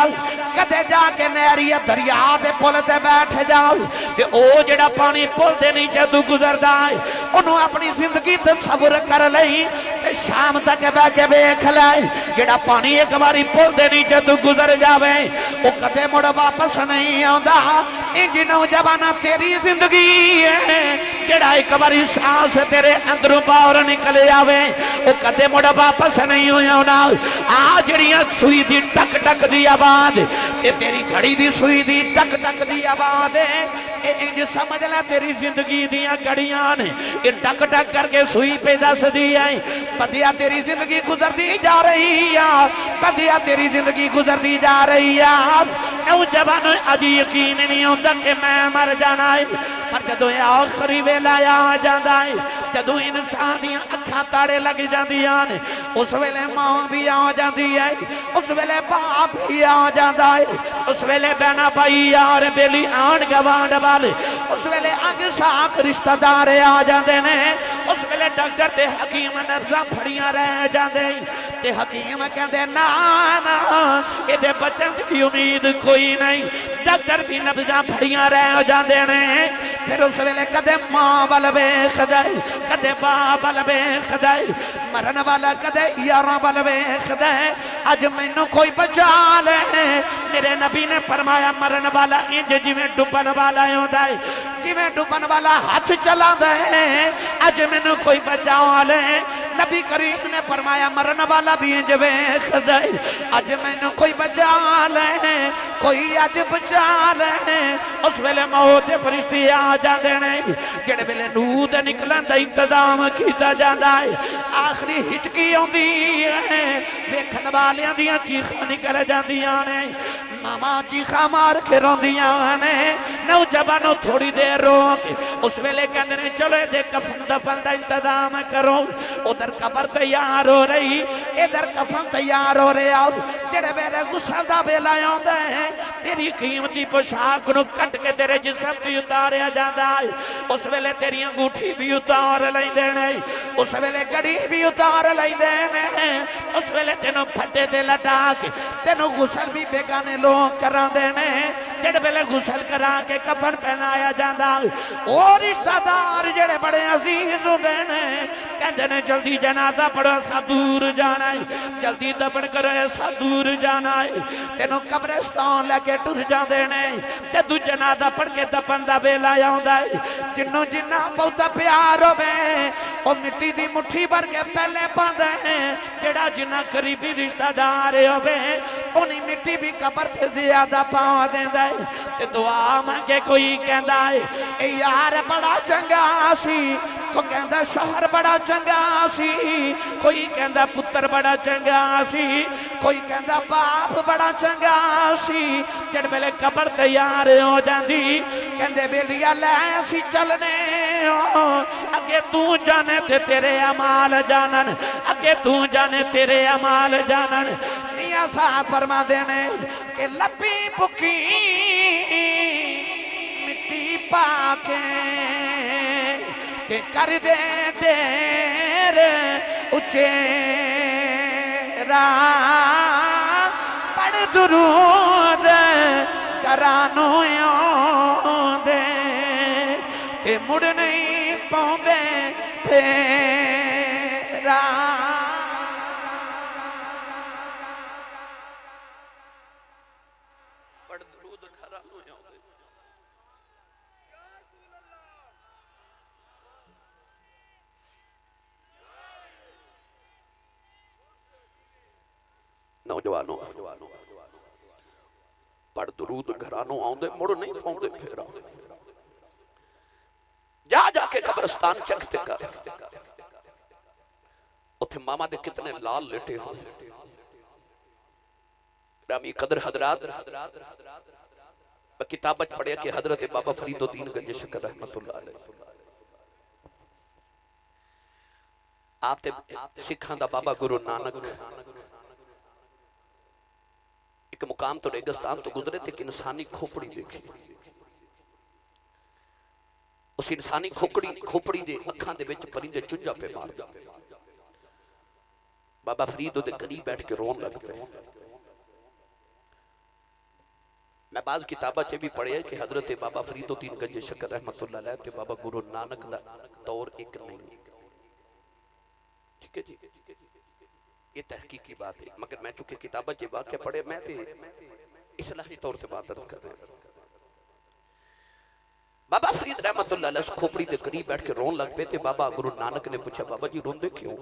कदे जाके नहरी दरिया दे पुल ते बैठ जाओ ते ओ जेड़ा पानी पुल दे नीचे तू गुजरदा है ओनू अपनी जिंदगी ते सब्र कर लई ते शाम तक बह के वेख ले जेड़ा पानी एक बारी पुल दे नीचे तू गुजर जावे ओ कदे मुड़ वापस नहीं आउंदा। इंज नौजवाना तेरी जिंदगी है जेड़ा एक बारी सांस तेरे अंदरों बाहर निकल जावे ओ कदे मुड़ वापस नहीं आउंदा। आ जड़ियां सुई दी टक टक दी आवाज ये तेरी घड़ी दी सुई दी टक टक दी आवाज है इंज समझ ले तेरी जिंदगी दियां घड़ियां ने ये टक टक करके सुई पे दस दी है पतिया तेरी जिंदगी गुजरती जा रही है पतिया तेरी जिंदगी गुजरती जा रही है। नौजवान अज यकीन नहीं होता कि मैं मर जाना है पर जदों आखिरी वेला आ जाता है जदों इंसान दी अखां ताड़े लग जांदियां ने उस वेले मां भी आ जाती है उस वेले बाप भी आ जाता है उस वेले बहना भाई यार बेली आंढ गवांढ वाले उस वेले अंग साख रिश्तेदार आ जाते ने उस वेले डॉक्टर ते हकीम नर्सां फड़ियां रह जाते ते हकीम कहते ना ना इहदे बचन की उम्मीद कोई नहीं डॉक्टर भी नब्जां फड़ियां रह जाते ने फिर उस वेले कदे मां वल वेखदा कदे बाप वल वेखदा मरन वाला कदे यारां वल वेखदा अज मैनू कोई बचा ले मेरे नबी ने फरमाया मरन वाला इंज जिवें डुबन वाला होंदा है जिवें डुबन वाला हाथ चलांदा है अज मैनू कोई बचा ले नबी करीम ने फरमाया मरन वाला भी इंज वेखदा अज मैनू कोई बचा ले कोई अज बचा ले उस वेले मौत दे फरिश्ते आ जाते ने जेड़े वेले नूह दे निकलन दा इंतजाम कीता जांदा है आखिरी हिचकी आउंदी है वेखण वालियां दियां चीखां निकल जांदियां ने मामा चीखा मार के रोंदियां ने नौजवानों थोड़ी देर रोक उस वेले कहंदे ने चलो इहदे कफन दफन दा इंतजाम करो उधर कब्र तैयार हो रही इधर कफन तैयार हो रहा जेड़े वेले गुस्सा दा वेला आउंदा है तेरी कीमती पोशाक नूं कट के तेरे जिस्म ते उतारिया जांदा है उस वेले तेरी अंगूठी भी उतार लैंदे ने उस वेले घड़ी भी उतार लैंदे ने उस वेले तेनों फट्टे ते लटा के तेनों गुसल भी बेगाने लोग करांदे ने जेड़े वेले गुसल करा के कफन पहनाया जांदा ओ रिश्तेदार जेड़े बड़े अजीज हुंदे ने कहंदे ने जल्दी जनाजा पढ़ो असां दूर जाना है जल्दी दफन करो असां दूर जाना है तेनों कब्रिस्तान लेके टुर जांदे ने ते तू जनाजा पढ़ के दफन दा वेला आउंदा है जिन्नों जिन्ना बहुता प्यार होवे ओ मिट्टी दी मुट्ठी भर के पहले पांदा है जेड़ा जिन्ना करीबी रिश्तेदार होवे ओनी मिट्टी भी कब्र ते ज्यादा पा देंदा है ते दुआ मंगे कोई कहंदा है ए यार बड़ा चंगा सी कोई कहंदा शहर बड़ा चंगा सी कोई कहंदा पुत्र बड़ा चंगा सी कोई कहंदा बाप बड़ा चंगा सी जिस वेले कब्र तैयार हो जाती कहंदे बेलिया लै असीं चलने अगे तू जाने ते तेरे अमाल जानन अगे तू जाने तेरे अमाल जानन मियां साहब फरमा देने कि लपी भुखी मिट्टी पाके ते कर दे ढेर उचेरा पढ़ दुरूद करानो दे ते मुड़ नहीं पाउंदे फेरा पढ़ दुरूद करानो दे नौजवानों पढ़ दुरूद घरानों आउंदे मुड़ नहीं पाउंदे फेरा जा जाके कब्रिस्तान चखते कर उथे मामा दे कितने लाल लेटे हो रामी कदर हजरात किताब पढ़िया कि हजरत बाबा फरीदुद्दीन गंज शकर रहमतुल्लाह अलैह आपते सिखां दा बाबा गुरु नानक एक मुकाम तो रेगिस्तान तो गुजरे थे कि इंसानी खोपड़ी देखी उस इंसानी खोपड़ी दे अखां दे विच परिंदे चुंझा पे मारदा बाबा फरीद दे करीब बैठ के रोन लग पे मैं बाज़ किताबा च भी पढ़िया कि हज़रत बाबा फरीदुद्दीन गंज शक्कर रहमतुल्लाह अलैह ते बाबा गुरु नानक दा दौर एक नहीं, ठीक है जी, ये तहकीकी बात है। मगर मैं चूंकि किताबा च वाक़या पढ़े, मैं ते इस्लाही तौर पर बात अर्ज कर रहा हूं। बाबा फरीद रहमतुल्लाह अलैह खोपड़ी के करीब बैठ के रोन लग पे थे। बाबा गुरु नानक ने पूछा, बाबा जी रोंदे क्यों?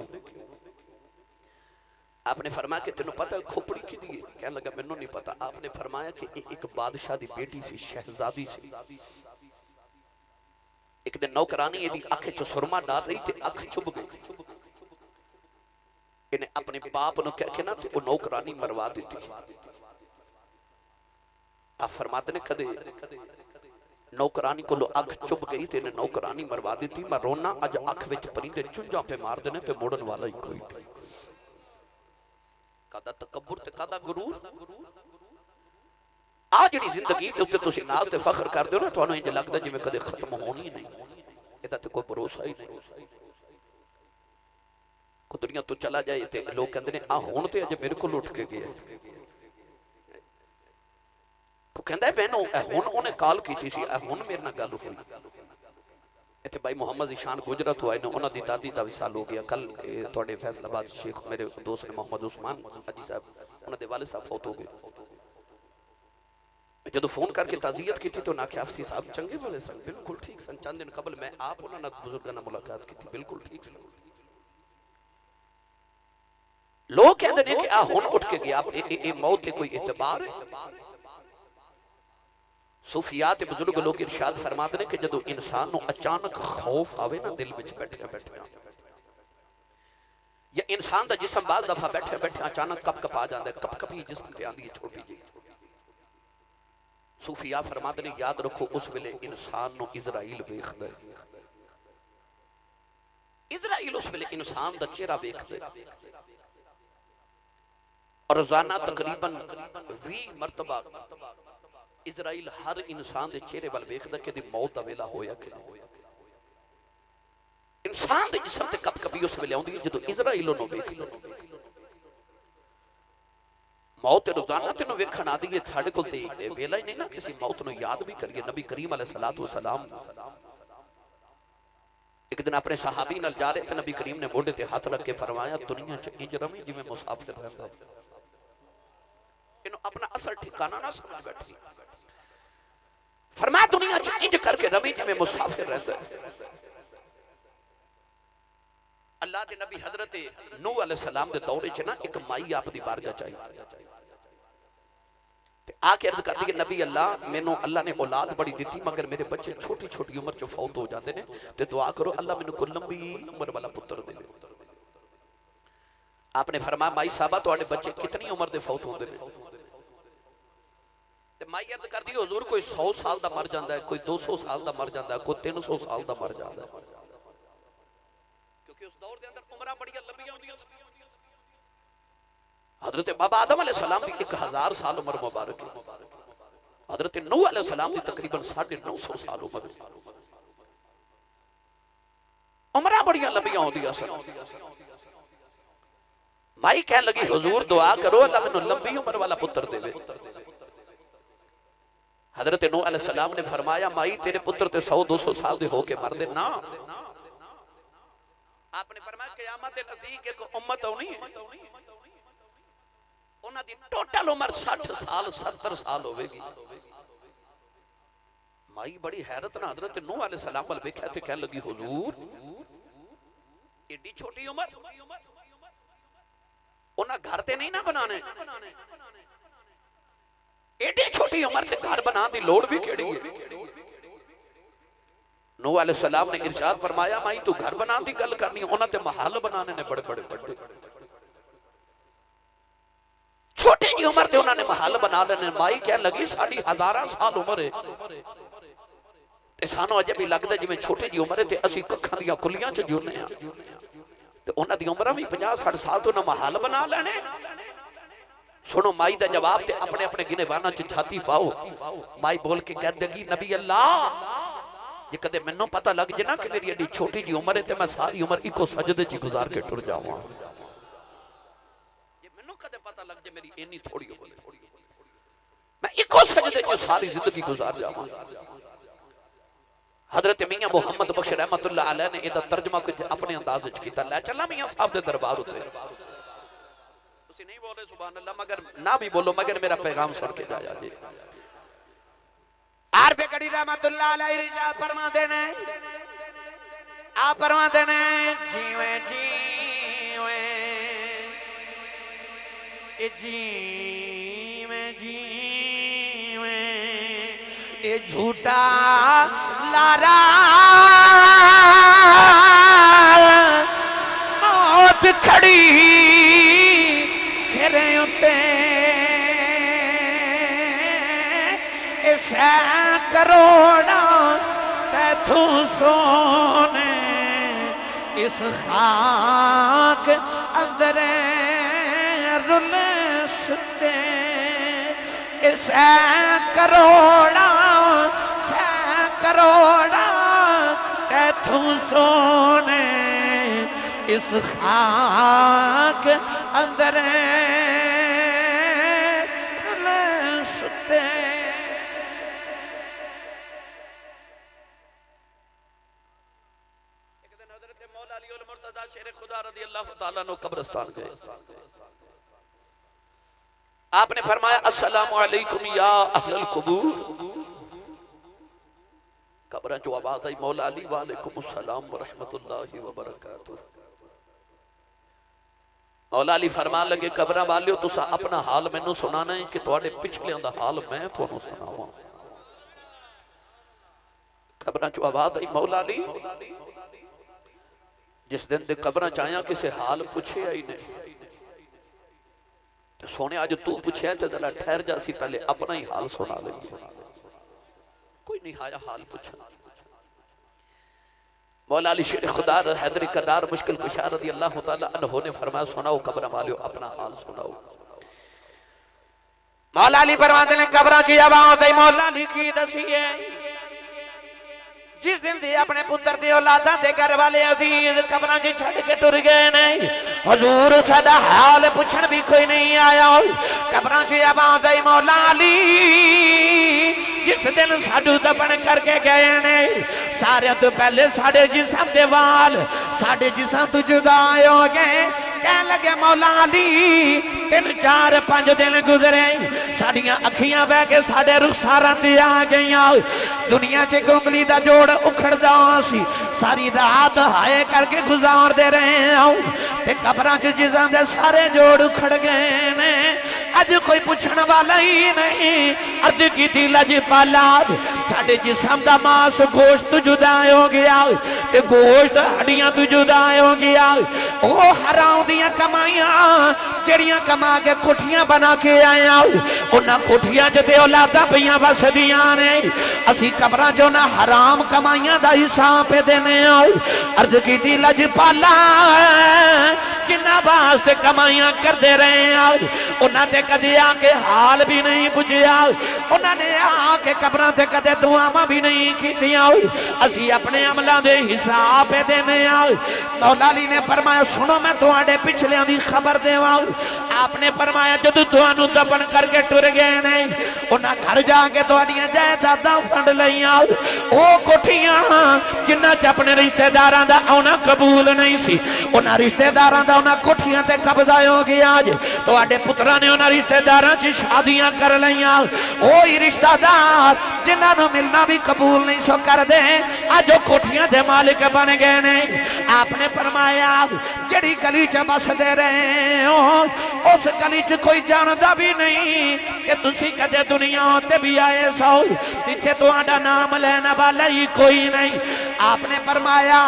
आपने फरमाया कि तेनों पता खोपड़ी की दी? कहने लगा मैनू नहीं पता। आपने फरमाया कि एक बादशाह की बेटी सी, शहजादी सी। एक दिन नौकरानी इहदी अख च सुरमा डाल रही थी, अख चुभ गई। इन्हें अपने बाप नूं कह के ना ते नौकरानी मरवा दी। आप फरमाते ने कदे नौकरानी को अख चुभ गई तो इन्हें नौकरानी मरवा दी। मैं रोना अज अख विच परिंदे चुंझां पे मार देने ते मुड़न वाला ही कोई नहीं। कादा तकब्बुर ते कादा गुरूर। आ जिहड़ी जिंदगी दे उत्ते तुसीं नाज़ ते फख्र करदे हो ना, तुहानूं इंज लगदा जिवें कदे खत्म होनी ही नहीं। इहदा ते कोई भरोसा ही नहीं। कोई दुनिया तो चला जाए ते लोग कहंदे ने आ हुण ते अज मेरे कोल उठ के गया। तो कहंदा मैनूं हुण उहने कॉल कीती सी, हुण मेरे नाल गल हुई। इत्थे भाई मुहम्मद ईशान गुजरा तो आए ने, उन्हां दी दादी दा विसाल हो गया। कल तुहाडे फैसलाबाद शेख मेरे दोस्त ने मोहम्मद उस्मान हाजी साहब, उन्हां दे वालिद साहब फौत हो गए। जदों फोन करके ताज़ियत की तो ना आख्या अफसी साहब चंगे वाले सन, बिल्कुल ठीक सन। चंद दिन कबल मैं आप उन्हां नाल बुजुर्गां नाल मुलाकात की, बिल्कुल ठीक सन। लोग कहते हैं कि आ हुण उठ के गया, ए मौत के कोई इतबार है? सूफिया ते बुजुर्ग लोग इरशाद फरमाते हैं कि जदों इंसान नूं अचानक खौफ आवे ना दिल विच बैठिया बैठिया, या इंसान दा जिस्म बाज़ दफा बैठिया बैठिया अचानक कप कपा जाता है, कप कपी जिस्म ते आंदी है छोटी जी। सूफिया फरमाते हैं याद रखो उस वेले इंसान नूं इजराइल वेखदा है। इजराइल उस वेले इंसान दा चेहरा वेखदा है और रोजाना तकरीबन 20 मरतबा इजराइल हर इंसान के चेहरे वाल वेखदा कि मौत का वेला होया कि नहीं। इंसान के जिस्म ते कप कपी उस वेले आउंदी है जदों इजराइल उहनूं वेखदा। मौत रोजाना तेनों वेखण आदी है। साडे कोल ते वेला ही नहीं ना किसी मौत नूं याद भी करिए। नबी करीम अलैहिस्सलातु वस्सलाम एक दिन अपने सहाबी नाल जा रहे थे, नबी करीम ने मोढे ते हाथ रख के फरमाया दुनिया च इंज रवी जिवें मुसाफिर रहंदा है। इन्हूं अपना असल ठिकाना ना समझ बैठी। फरमाया दुनिया च इंज करके रवी जिवें मुसाफिर रहंदा है। अल्लाह दे नबी हजरत नूह अलैहिस्सलाम दे दौरे च ना एक माई आपदी बारगाह च आई ते आके अर्ज करदी है नबी अल्लाह मैनू अल्लाह ने औलाद बड़ी दी मगर मेरे बच्चे छोटी छोटी उम्र च फौत हो जाते हैं ते दुआ करो अल्लाह मैनू कोई लंबी उम्र वाला पुत्र दे। आपने फरमाया माई साहबा तुहाडे बच्चे कितनी उम्र दे फौत होंदे ने? ते माई अर्ज करदी है हुजूर कोई 100 साल दा मर जांदा है, कोई 200 साल दा मर जांदा है, कोई 300 साल दा मर जांदा है। क्योंकि उस दौर दे अंदर उम्रां बड़ी लंबी होंदियां सी। हजरत बाबा आदम अलैहिस्सलाम की 1000 साल उम्र मुबारक है। हजरत नूह अलैहिस्सलाम की तकरीबन 950 साल उम्र। उम्रां बड़ी लंबियां होंदियां सन। माई कह लगी हुजूर दुआ करो अल्लाह मैनू लंबी उम्र वाला पुत्र देवे। हजरत नूह अलैहिस्सलाम ने फरमाया माई तेरे पुत्र ते 100-200 साल दे होके मरदे ना। आपने फरमाया क़यामत दे नजदीक एक उम्मत आउणी है उन्हां दी टोटल उम्र 60 साल 70 साल होवेगी। माई बड़ी हैरत ना हजरत नूह अलैहिस्सलाम वाल वेख्या ते कहन लगी हुजूर एडी छोटी उम्र उन्हां घर ते नहीं ना बनाने, एडी छोटी उम्र से घर बनाने की लोड़ भी केड़ी है? नूह अलैहिस्सलाम ने इरशाद फरमाया माई तू घर बनाने की गल करनी उन्हां ते महल बनाने ने बड़े बड़े बड़े। छोटी जी उम्र से उन्होंने महल बना लेने। माई कह लगी साड़ी 1000 साल उम्र है ते सानू अजे भी लगदा जिवें छोटी जी उम्र है ते असीं कखां दियां कुलियां च जुड़ने आ ते उन्हां दी उम्र भी 50-60 साल तो ना महल बना लेने। सुनो माई दा जवाब ते अपने अपने गिनेबाना च छाती पाओ। माई बोल के कह देगी नबी अल्लाह जे कदे मैनू पता लग जे ना कि मेरी एडी छोटी जी उम्र है ते मैं सारी उम्र इको सजदे च गुजार के टुर जावां। जे मैनू कदे पता लग जे मेरी इन्नी थोड़ी उम्र मैं इको सजदे च सारी जिंदगी गुजार जावां। हजरत मियां मुहम्मद बख्श रहमतुल्लाह अलैह ने इहदा तर्जमा कुछ अपने अंदाज च कीता। लै चला मियां साहब दे दरबार उत्ते। तुसी नहीं बोले सुभान अल्लाह, मगर ना भी बोलो मगर मेरा पैगाम सुन के जाया जी। आरफे गढ़ी रहमतुल्लाह अलैह रिजा फरमाते ने, आप फरमाते ने जीवे जीवे जीवे जीवे ए झूठा लारा मौत खड़ी सिर उत्ते ऐसा करोड़ा तैथू सोने इस खाक अंदर रुले सुते ऐसा करोड़ा तैथू सोने इस खाक अंदर सुते। एक दिन हजरत मौला अली उल मुर्तजा शेर खुदा रज़ी अल्लाह तआला अन्हु कब्रिस्तान गए। आपने फरमाया अस्सलामु अलैकुम या अहलल कुबूर। कब्र जो आवाज आई मौला अली वालेकुम अस्सलाम व रहमतुल्लाहि व बरकातुहू। मौला अली फरमान लगे कब्र वालियो तुसा अपना हाल मैनू सुनाना है कि तुहाडे पिछलियां दा हाल मैं तुहानू सुनावां। कब्र जो आवाज आई मौला अली जिस दिन दे कब्र च आया किसी हाल पूछे ही नहीं। सोने अज तू पूछे तो जरा ठहर जा सी पहले अपना ही हाल सुना ले। कोई नहीं आया हाल पूछना। मौला अली शेर खुदा हैदरी करार मुश्किल कुशा रज़ी अल्लाह तआला अन्हु ने फरमाया सुनाओ कब्र वालियो अपना हाल सुनाओ। मौला अली फरमाते ने कब्र की आवाज आई मौला अली की दसिए जिस दिन दे अपने पुत्र दे औलादा दे घर वाले अजीज कब्रां च छड़ के टुर गए ने हुजूर साडा हाल पूछण भी कोई नहीं आया। कब्रां च आवाज आई मौला अली जिस दिन साडू दफन करके गए ने सारे तो पहले साडे जिस्म दे वाल साडे जिस्म तो जुदा हो गए। कह लगे मौला अली 3 4 5 दिन गुजरे साडियां अखियां बह के साडे रुखसारां ते आ गईयां। दुनिया च उंगली दा जोड़ उखड़दा सी सारी रात हाय करके गुजारदे रहे ते कब्रां च जिस्म दे सारे जोड़ उखड़ गए ने। अज कोई पूछने वाला ही नहीं। अर्ज की लजपाला साडे जिस्म दा मांस गोश्त जुदा हो गया ते गोश्त हड्डियां तो जुदा हो गया। ओ हराम दियां कमाइयां जड़ियां कमा के कोठियां बना के आया उन्हां कोठियां च ते औलादां पईयां वसदियां ने। असी कब्रां च उन्हां हराम कमाइयां दा हिसाब पे देने अर्ज की लजपाला जिन्ना वास्ते कमाइयां करते रहे उन्होंने कदे आके हाल भी नहीं पूछया। उन्होंने आके कब्रां ते कदे दुआवां भी नहीं कीतियां। असी अपने अमलों के हिसाब पे देने। मौला अली ने फरमाया सुनो मैं तुहाडे पिछलियां दी खबर देवां। आपने फरमाया जदों तुहानू दफन करके टुर गए ने उन्हां घर जाके तुहाडियां जायदादां फंड लईयां। ओ कोठियां जिन्हां च अपने रिश्तेदारां दा आउणा कबूल नहीं सी उन्हां रिश्तेदारां दा उन्हां कोठियां ते कब्जा हो गया। तुहाडे पुत्रां ने उन्हां रिश्तेदारां च शादियां कर लईयां। ओही रिश्तेदार जिन्हां नूं मिलना भी कबूल नहीं सो करदे अज ओ कोठियां दे मालिक बन गए ने। आपने फरमाया जिहड़ी गली च बसदे रहे हो उस गली च कोई जानदा भी नहीं कि तुसी कदे दुनिया ते भी आए सो। पिछे तुहाडा नाम लेने वाला ही कोई नहीं। आपने फरमाया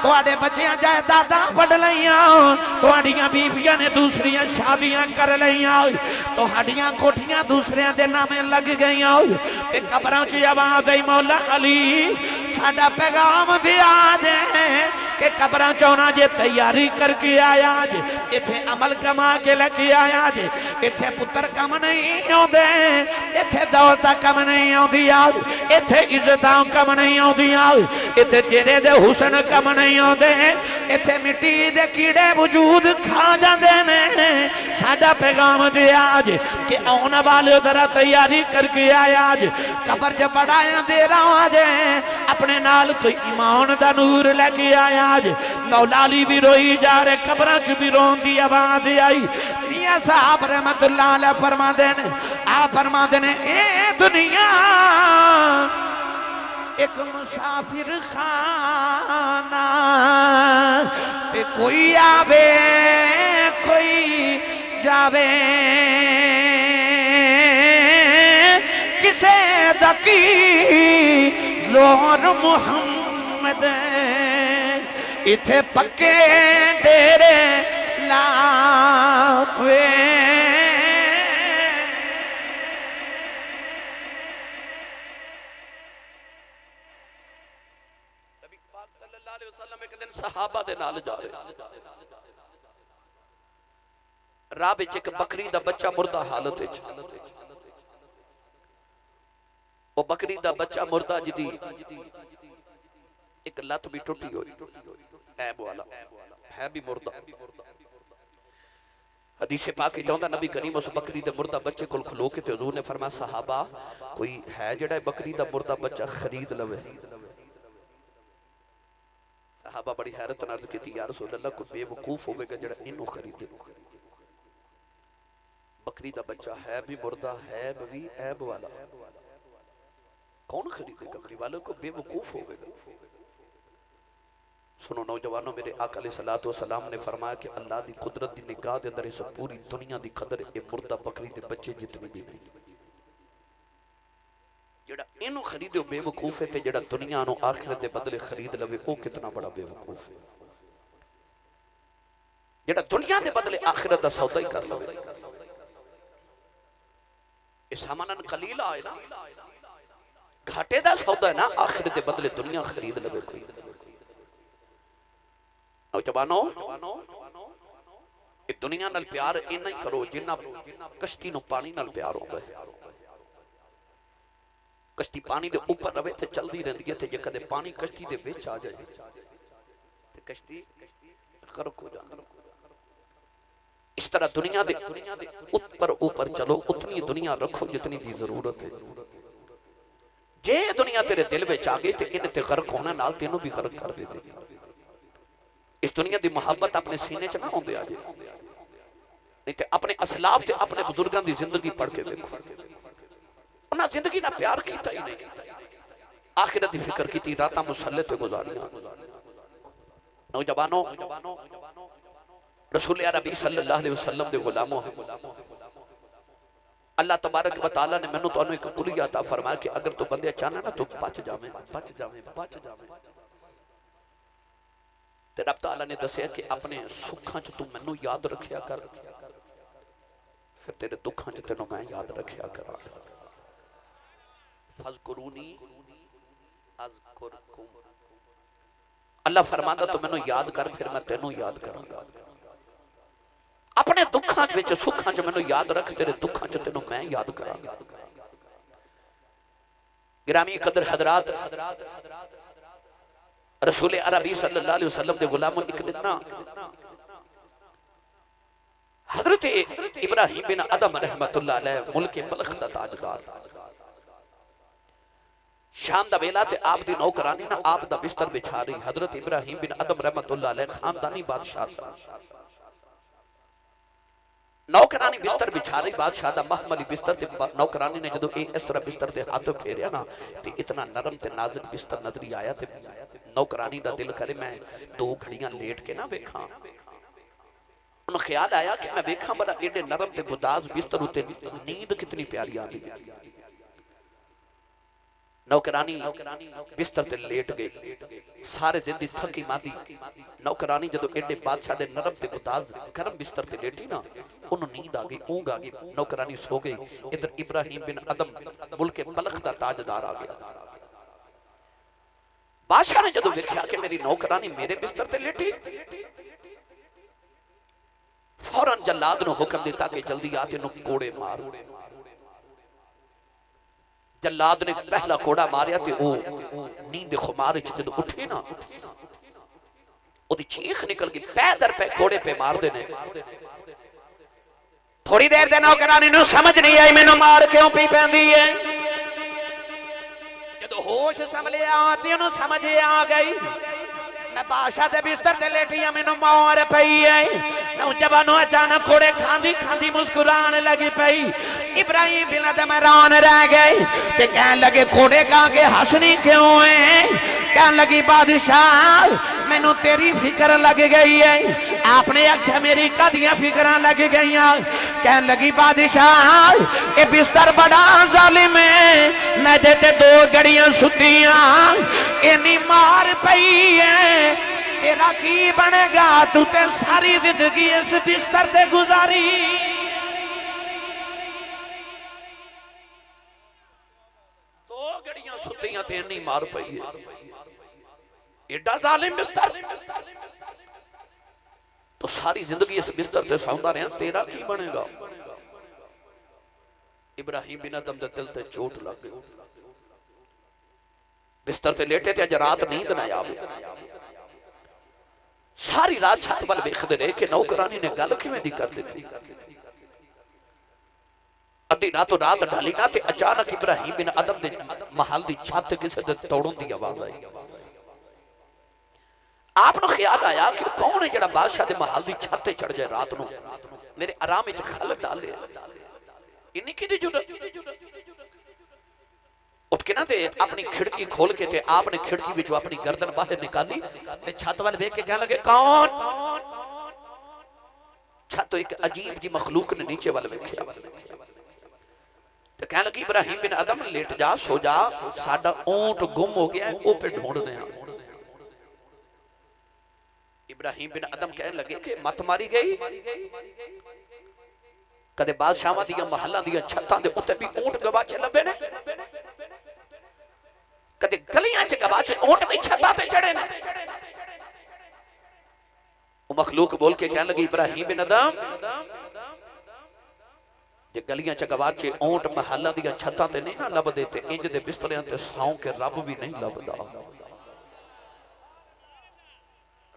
तुहाडे बच्चियां जायदादां वड लईयां तुहाडियां बीबियां ने दूसरियां शादियां कर लईयां तुहाडियां कोठियां दूसरियां दे नामे लग गईयां। ते कब्रां च आवाज आई मौला अली साडा पैगाम दिया दे कि कब्रां च आउणा जे तैयारी करके आया जे इत्थे अमल कमा के लेके आया जे इत्थे पुत्र कम नहीं आउंदे इत्थे दौलत कम नहीं आउंदियां इत्थे इज्जतां कम नहीं आउंदियां इत्थे चेहरे दे हुसन कम नहीं आउंदे इत्थे मिट्टी दे कीड़े वजूद खा जाते ने। साडा पैगाम दे आज कि आने वाले जरा तैयारी करके आया आज कबर च बड़ा अंधेरा आज अपने नाल कोई ईमान दा नूर लेके आया आज। मौला अली भी रोई जा रहे कब्रां च भी रोन दी आवाज आई। मियां साहब रहमतुल्लाह अलैह फरमाते ने आ फरमाते ने ए दुनिया एक मुसाफिर खाना ते कोई आवे कोई जावे किसे दकी जोर मुहम्मद इथे पक्के डेरे लावे। एक दिन सहाबा दे नाल जा रहे राह विच एक बकरी दा बच्चा मुर्दा हालत विच ओ बकरी दा बच्चा मुर्दा जिदी एक लत भी टुटी हुई ऐब वाला है भी मुर्दा। हदीस पाक चाहता नबी करीम उस बकरी दे मुर्दा बच्चे कोल खलो के ते हुजूर ने फरमाया सहाबा कोई है जेड़ा बकरी दा मुर्दा बच्चा खरीद लवे। सहाबा बड़ी हैरत नाल कीती या रसूल अल्लाह कोई बेवकूफ होवेगा जेड़ा इनू खरीदे। बकरी दा बच्चा है भी मुर्दा है भी ऐब वाला कौन खरीदे बकरी वाले को बेवकूफ होवेगा। सुनो नौजवानों मेरे आका अलैहिस्सलातु वस्सलाम ने फरमाया कि अल्लाह दी कुदरत दी निगाह दे अंदर इस पूरी दुनिया दी कदर ए मुर्दा बकरी दे बच्चे जितनी भी नहीं। जेड़ा इनू खरीदे बेवकूफ है ते जेड़ा दुनिया नु आखिरत दे बदले खरीद लवे ओ कितना बड़ा बेवकूफ है। जेड़ा दुनिया दे बदले आखिरत दा सौदा ही कर लवे इस सामानन कलीला है ना घाटे दा सौदा है ना आखिरत दे बदले दुनिया खरीद लवे कोई। नौजवानों ये दुनिया नाल प्यार इन्ना ही करो जिन्ना कश्ती नु पानी नाल प्यार होंदा है। कश्ती पानी दे ऊपर रवे ते चलदी रहंदी है ते जे कदे पानी कश्ती दे विच आ जाए ते कश्ती गर्क हो जांदी। इस तरह दुनिया दे ऊपर चलो उतनी दुनिया रखो जितनी दी जरूरत है। जे दुनिया तेरे दिल विच आ गई ते इन ते गर्क होना नाल तेनू भी गर्क कर दे। इस दुनिया दी मोहब्बत अपने सीने च ना होंदे आ जाए नहीं ते अपने असलाफ ते अपने बुजुर्गां दी जिंदगी पढ़ के देखो उन्हां जिंदगी ना प्यार कीता ही नहीं। आखिरत दी फिक्र कीती रातां मुसल्ले ते गुजारियां। नौजवानों रसूल अरबी सल्लल्लाहु अलैहि वसल्लम दे गुलामों अल्लाह तबारक व तआला ने मैनू तुहानू एक कुलिया अता फरमाया कि अगर तू बंदे चाहना ना तू बच जावे बच जावे बच जावे। ते रब तआला ने दसिया कि अपने सुखां च तू मैनू याद रखिया कर फिर तेरे दुखां च तेनू मैं याद रखिया करांगा। फज़कुरूनी अज़कुरकुम अल्लाह फरमांदा तू मैनू याद कर फिर मैं तेनू याद करांगा। अपने दुखां विच सुखां च मैनू याद रख तेरे दुखां च तेनू मैं याद करांगा। गिरामी कदर हजरात रसूल अरबी सल्लल्लाहु अलैहि वसल्लम दे गुलामों एक दिन ना हजरत इब्राहिम बिन अदम रहमतुल्लाह अलैह मुल्क बल्ख दा ताजदार शाम दा वेला ते आप दी नौकरानी ना आप दा बिस्तर बिछा रही। हजरत इब्राहिम बिन अदम रहमतुल्लाह अलैह खानदानी बादशाह था। नौकरानी बिस्तर बिछा रही बादशाह दा महमली बिस्तर ते नौकरानी ने जदों इस तरह बिस्तर ते हाथ फेरिया ना ते इतना नरम ते नाजुक बिस्तर नजरी आया ते नौकरानी दा दिल करे मैं दो घड़ियां लेट के ना वेखां। उन्हें ख्याल आया कि मैं वेखां बड़ा एडे नरम ते गुदाज बिस्तर उते नींद कितनी प्यारी आती। नौकरानी बिस्तर ते लेट गई सारे दिन दी थकी मादी नौकरानी जदों एडे बादशाह दे नरम ते गुदाज गरम बिस्तर ते लेटी ना उन्हें नींद आ गई ऊंघ आ गई नौकरानी सो गई। इधर इब्राहिम बिन अदम मुल्क बल्ख दा ताजदार आ गया। बादशाह ने जदों देखा कि मेरी नौकरानी मेरे बिस्तर ते लेटी फौरन जल्लाद नु हुक्म दिता कि जल्दी आ ते कोड़े मार। जल्लाद ने पहला कोड़ा मारिया ते ओ नींद खुमार च जदों उठे ना ओदी चीख निकल गई, पैदर पे घोड़े पे मार देने। थोड़ी देर दे नौकरानी नूं समझ नहीं आई मैनू मार क्यों पी पैंदी है। जदों होश संभलिया ते ओनू समझ आ गई मैं बादशाह दे बिस्तर ते लेटिया मैनू मार पई है। नौजवान अचानक घोड़े खांदी खांदी मुस्कुराने लगी पई। इब्राहिम बिन अदम हैरान रह गए ते कहने लगे घोड़े का के हंसनी क्यों है। कहने लगी बादशाह मैनू तेरी फिक्र लग गई है। आपने आख्या मेरी कदियां फिक्र लग गई। कहने लगी बादशाह ये बिस्तर बड़ा जालिम है, मैं ते 2 घड़ियां सुतियां इन्नी मार पई है, तेरा की बनेगा। तू ते सारी जिंदगी इस बिस्तर ते गुजारी। दो घड़ियां सुतियां ते इन्नी मार पई है, एडा जालिम बिस्तर। तो सारी जिंदगी इस बिस्तर ते सौंदा रहा, तेरा की बनेगा। इब्राहिम बिन अदम दे दिल ते चोट लग गई। बिस्तर ते लेटे थे, अज रात नींद ना आवे। सारी रात छत वाल वेखदे रहे कि नौकरानी ने गल किवें दी कर दी। अद्धी रातों रात ढाली ना ते अचानक इब्राहिम बिन अदम दे महल दी छत किसे दे तोड़न दी आवाज आई। आपको ख्याल आया कि कौन है जेड़ा बादशाह दे महल दी छत ते चढ़ जाए रात नूं, मेरे आराम विच खलल डाले। इन्नी किहदी जुरत। उठ के ना ते अपनी खिड़की खोल के ते आपने खिड़की विचों अपनी गर्दन बाहर निकाली ते छत वाल वेख के कहने लगे कौन। छत तो एक अजीब जी मखलूक ने नीचे वाल वेख्या ते कहने लगी इब्राहिम बिन अदम लेट जा, सो जा, साडा ऊंट गुम हो गया है, ओ पे ढूंढने आ। इब्राहिम बिन अदम कहने लगे कि मत मारी गई। कदे बादशाह दियां महलां दियां छत्तां दे उत्ते भी ऊंट गवाचे लभे ने, कदे गलियां च गवाचे ऊंट भी छत्तां ते चढ़े ने। वो मखलूक बोल के कहने लगी इब्राहिम बिन अदम जे गलियां च गवाचे ऊंट महलां दियां छत्तां ते नहीं ना लभदे ते इंज दे बिस्तरियां ते सौं के रब भी नहीं लभदा।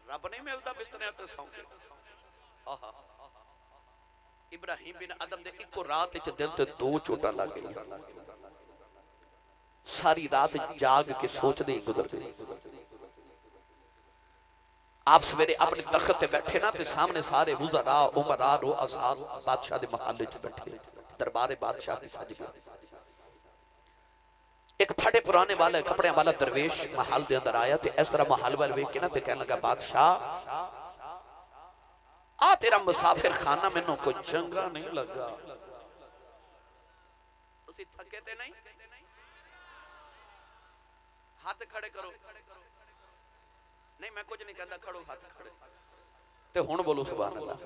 रब नहीं मिलता बिस्तरियां ते सौं के। आहा इब्राहिम बिन अदम दे इको रात च दिल ते 2 चोटां लग गई। सारी रात जाग के सोचते ही गुजर गई। आप सवेरे अपने तख्त पे बैठे ना ते सामने सारे वुज़रा उमरा रो असाद बादशाह दे महल च बैठे, दरबार बादशाह दे सज गए। एक फटे पुराने वाले कपड़े वाला दरवेश महल दे अंदर आया ते इस तरह महल वाल वेख के ना ते कहने लगा बादशाह आ तेरा मुसाफिर खाना मैनू कोई चंगा नहीं लगा। तुसी थके ते नहीं? हाथ खड़े करो। नहीं मैं कुछ नहीं कहता, खड़ो हाथ खड़े ते हुण बोलो सुभान अल्लाह।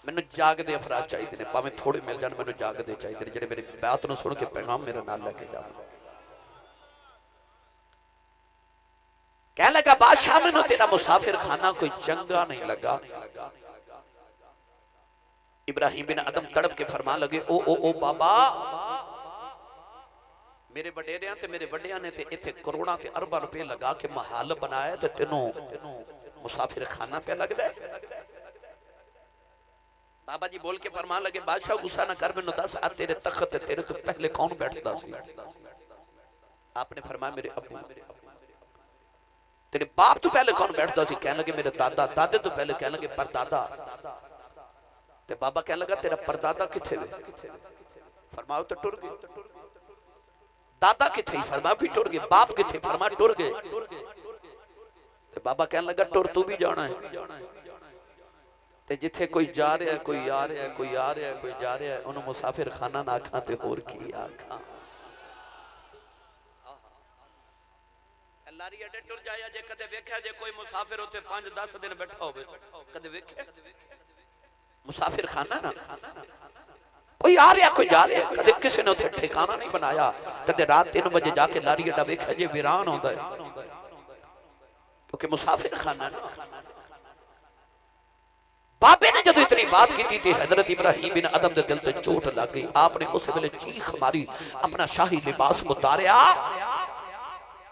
मैनू जागदे अफराद चाहिए ने, भावें थोड़े मिल जाण, मैनू जागदे चाहिए जिहड़े मेरी बात नूं सुन के पैगाम मेरे नाल लेके जाण। कह लगा बादशाह मैनू तेरा मुसाफिर खाना कोई चंगा नहीं लगा। इब्राहिम बिन अदम तड़प के फरमा लगे ओ बाबा मेरे वडेरियां ते मेरे वड्डियां ने ते इत्थे करोड़ां ते अरबां रुपए लगा के महल बनाया ते तेनों मुसाफिर खाना पे लगदा है। बाबा जी बोल के फरमान लगे बादशाह गुस्सा ना कर, मैनू दस आ तेरे तख्त तेरे तो पहले कौन बैठदा सी? आपने फरमाया मेरे अब्बू। तेरे बाप तो पहले कौन बैठदा सी? कहने लगे मेरे दादा। दादे तो पहले कहने लगे परदादा। ते बाबा कहने लगा तेरा परदादा किथे वे? फरमाओ तो टुर गए। दादा किथे? फरमाया भी टुर गए। बाप किथे? फरमाया टुर गए। ते बाबा कहने लगा टुर तू भी जाना है ते जिथे कोई जा रहा है, कोई आ रहा है, कोई आ रहा है, कोई जा रहा है, उन्होंने मुसाफिर खाना ना आखा ते होर की आखा। लारी अड्डे टुर जाया जे कदे वेख्या जे कोई मुसाफिर उथे 5-10 दिन बैठा होवे? कदे वेख्या? मुसाफिर खाना ना कोई आ रहा कोई जा रहा, कदे किसी ने उथे ठिकाना नहीं बनाया। कदे रात 3 बजे जाके लारी अड्डा वेख्या जे वीरान होंदा है, क्योंकि मुसाफिर खाना ना। बाबे ने जब इतनी बात की थी हजरत इब्राहिम बिन अदम दे दिल ते चोट लग गई। आपने उस वेले चीख मारी, अपना शाही लिबास उतारिया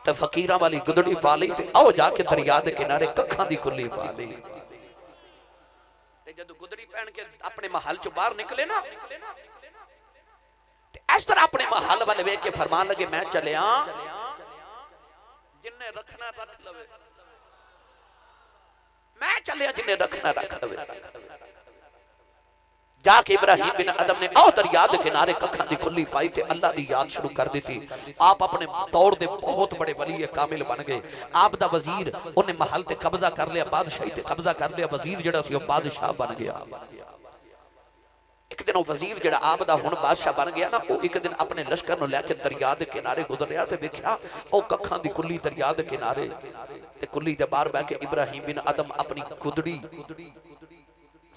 तो फकीरां वाली गुदड़ी पा ली ते आओ जाके दरिया के किनारे कखां दी कुल्ली पा ली ते जदों गुदड़ी पहन के अपने महल चों बाहर निकले ना इस तरह अपने महल वाले वेख के फरमान लगे मैं चलिया जिन्ने रखना रख लवे मैं चलिया जिन्ने रखना रख लवे जाके इब्राहिम बिन अदम ने आओ दरिया के किनारे कखां दी खुली पाई ते अल्लाह दी याद शुरू कर दी थी। आप अपने तौर दे बहुत बड़े वली कामिल बन गए। आप दा वजीर उन्हें महल ते कब्जा कर लिया, बादशाही ते कब्जा कर लिया, वजीर जेड़ा सी ओह बादशाह बन गया। एक दिन वो वजीर जेड़ा आप दा हुण बादशाह बन गया ना, वो एक दिन अपने लश्कर नूं लैके दरिया के किनारे गुजरिया ते वेख्या ओ कखां दी कुल्ली दरिया के किनारे ते कुल्ली दे बाहर बैठ के इब्राहिम बिन अदम अपनी गुदड़ी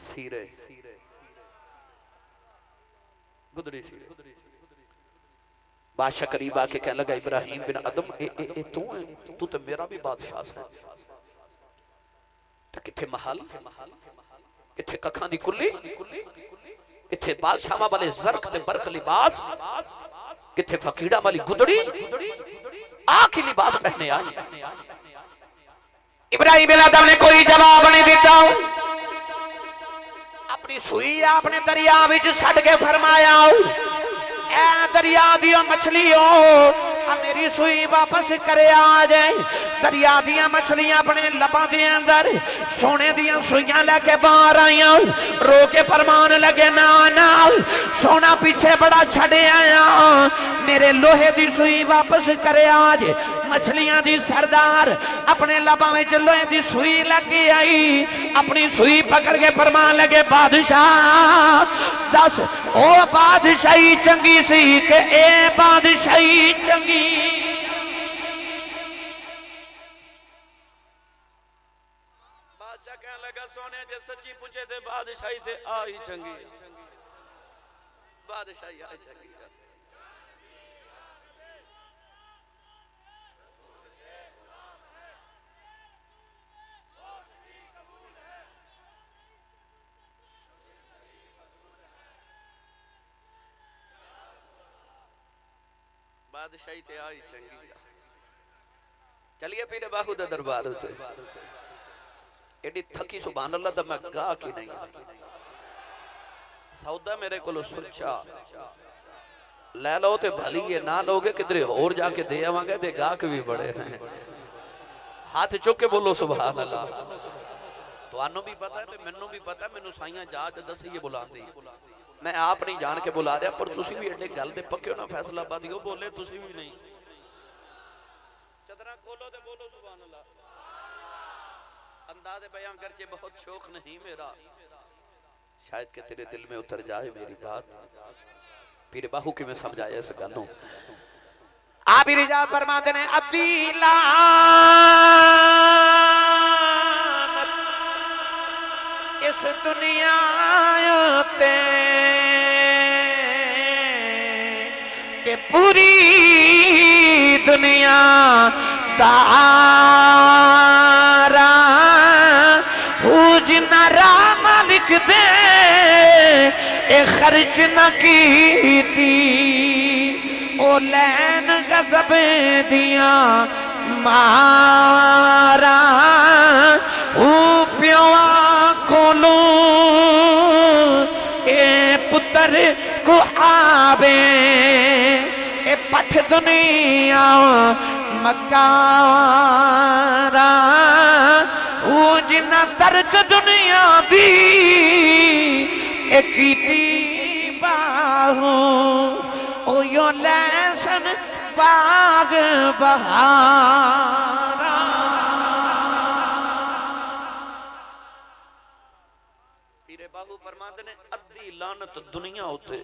सीरे गुदड़ी सी। बादशाह करीब आके कहने लगा इब्राहिम बिन अदम ए तू है, तू तो मेरा भी बादशाह है, तो किथे महल किथे कखां दी कुल्ली किथे बादशाह वाले ज़र्क ते बरक लिबास किथे फकीड़ा वाली गुदड़ी आखिरी लिबास पहने आई। इब्राहिम बिन अदम ने कोई जवाब नहीं दिता। अपनी सुई अपने दरिया विच छड्ड के फरमाया ऐ दरिया दी मछलियों मेरी सुई वापस करे आ जाए। दरिया दियां मछलियां अपने लबां दे अंदर सोने दियां सुइयां लेके बाहर आईयां, रो के फरमान लगे ना ना सोना पीछे बड़ा छड़े आया, मेरे लोहे दी सुई वापस करे आज। मछलियां दी सरदार अपने लबां विच लोहे दी सुई लेके आई, अपनी सुई पकड़ के फरमान लगे बादशाह दस ओ बादशाही चंगी सी के ए बादशाही चंगी। बादशाह कहने लगा सोने जे सच्ची पूछे थे बादशाही थे आई चंगी, बादशाही आई चंगी। बादशाही ते आई चंगी। चलिए पीरे बाहू दे दरबार उते एडी थकी सुभान अल्लाह दा मैं गा की नहीं। सौदा मेरे को सुच्चा ले लो ते भली है, ना लोगे किधरे होर जाके दे आवांगे ते गाहक भी बड़े हैं। हाथ चुक के बोलो सुभान अल्लाह। तुहानू भी पता है ते मैनू भी पता, मैनू साइयां जाच दसी बुलांदी, मैं आप नहीं जान के बुला रहा, पर तुसी भी एडे गल दे पक्के हो ना फैसलाबादी हो बोले तुसी भी नहीं। चदरा खोलो ते बोलो सुभान अल्लाह। अंदाज़े बयां करके बहुत शौक नहीं मेरा, शायद कि तेरे दिल में उतर जाए मेरी बात। पीर बाहू की मैं समझाया इस गल नूं। आप रिजा फरमाते ने अदीला इस दुनिया ते पूरी दुनिया दारा जिन्ना राम लिख दे ए खर्च न कीती ओ लैन गज़ब दिया मारा प्योआ कोलो ए पुत्र को आवे ए पठ दुनिया मकारा जिन्ना तर्क दुनिया दी ए कीती बाहू ओ यो लैसन बाग बहारा। पीरे बाहू फरमाते ने अद्धी लानत दुनिया उते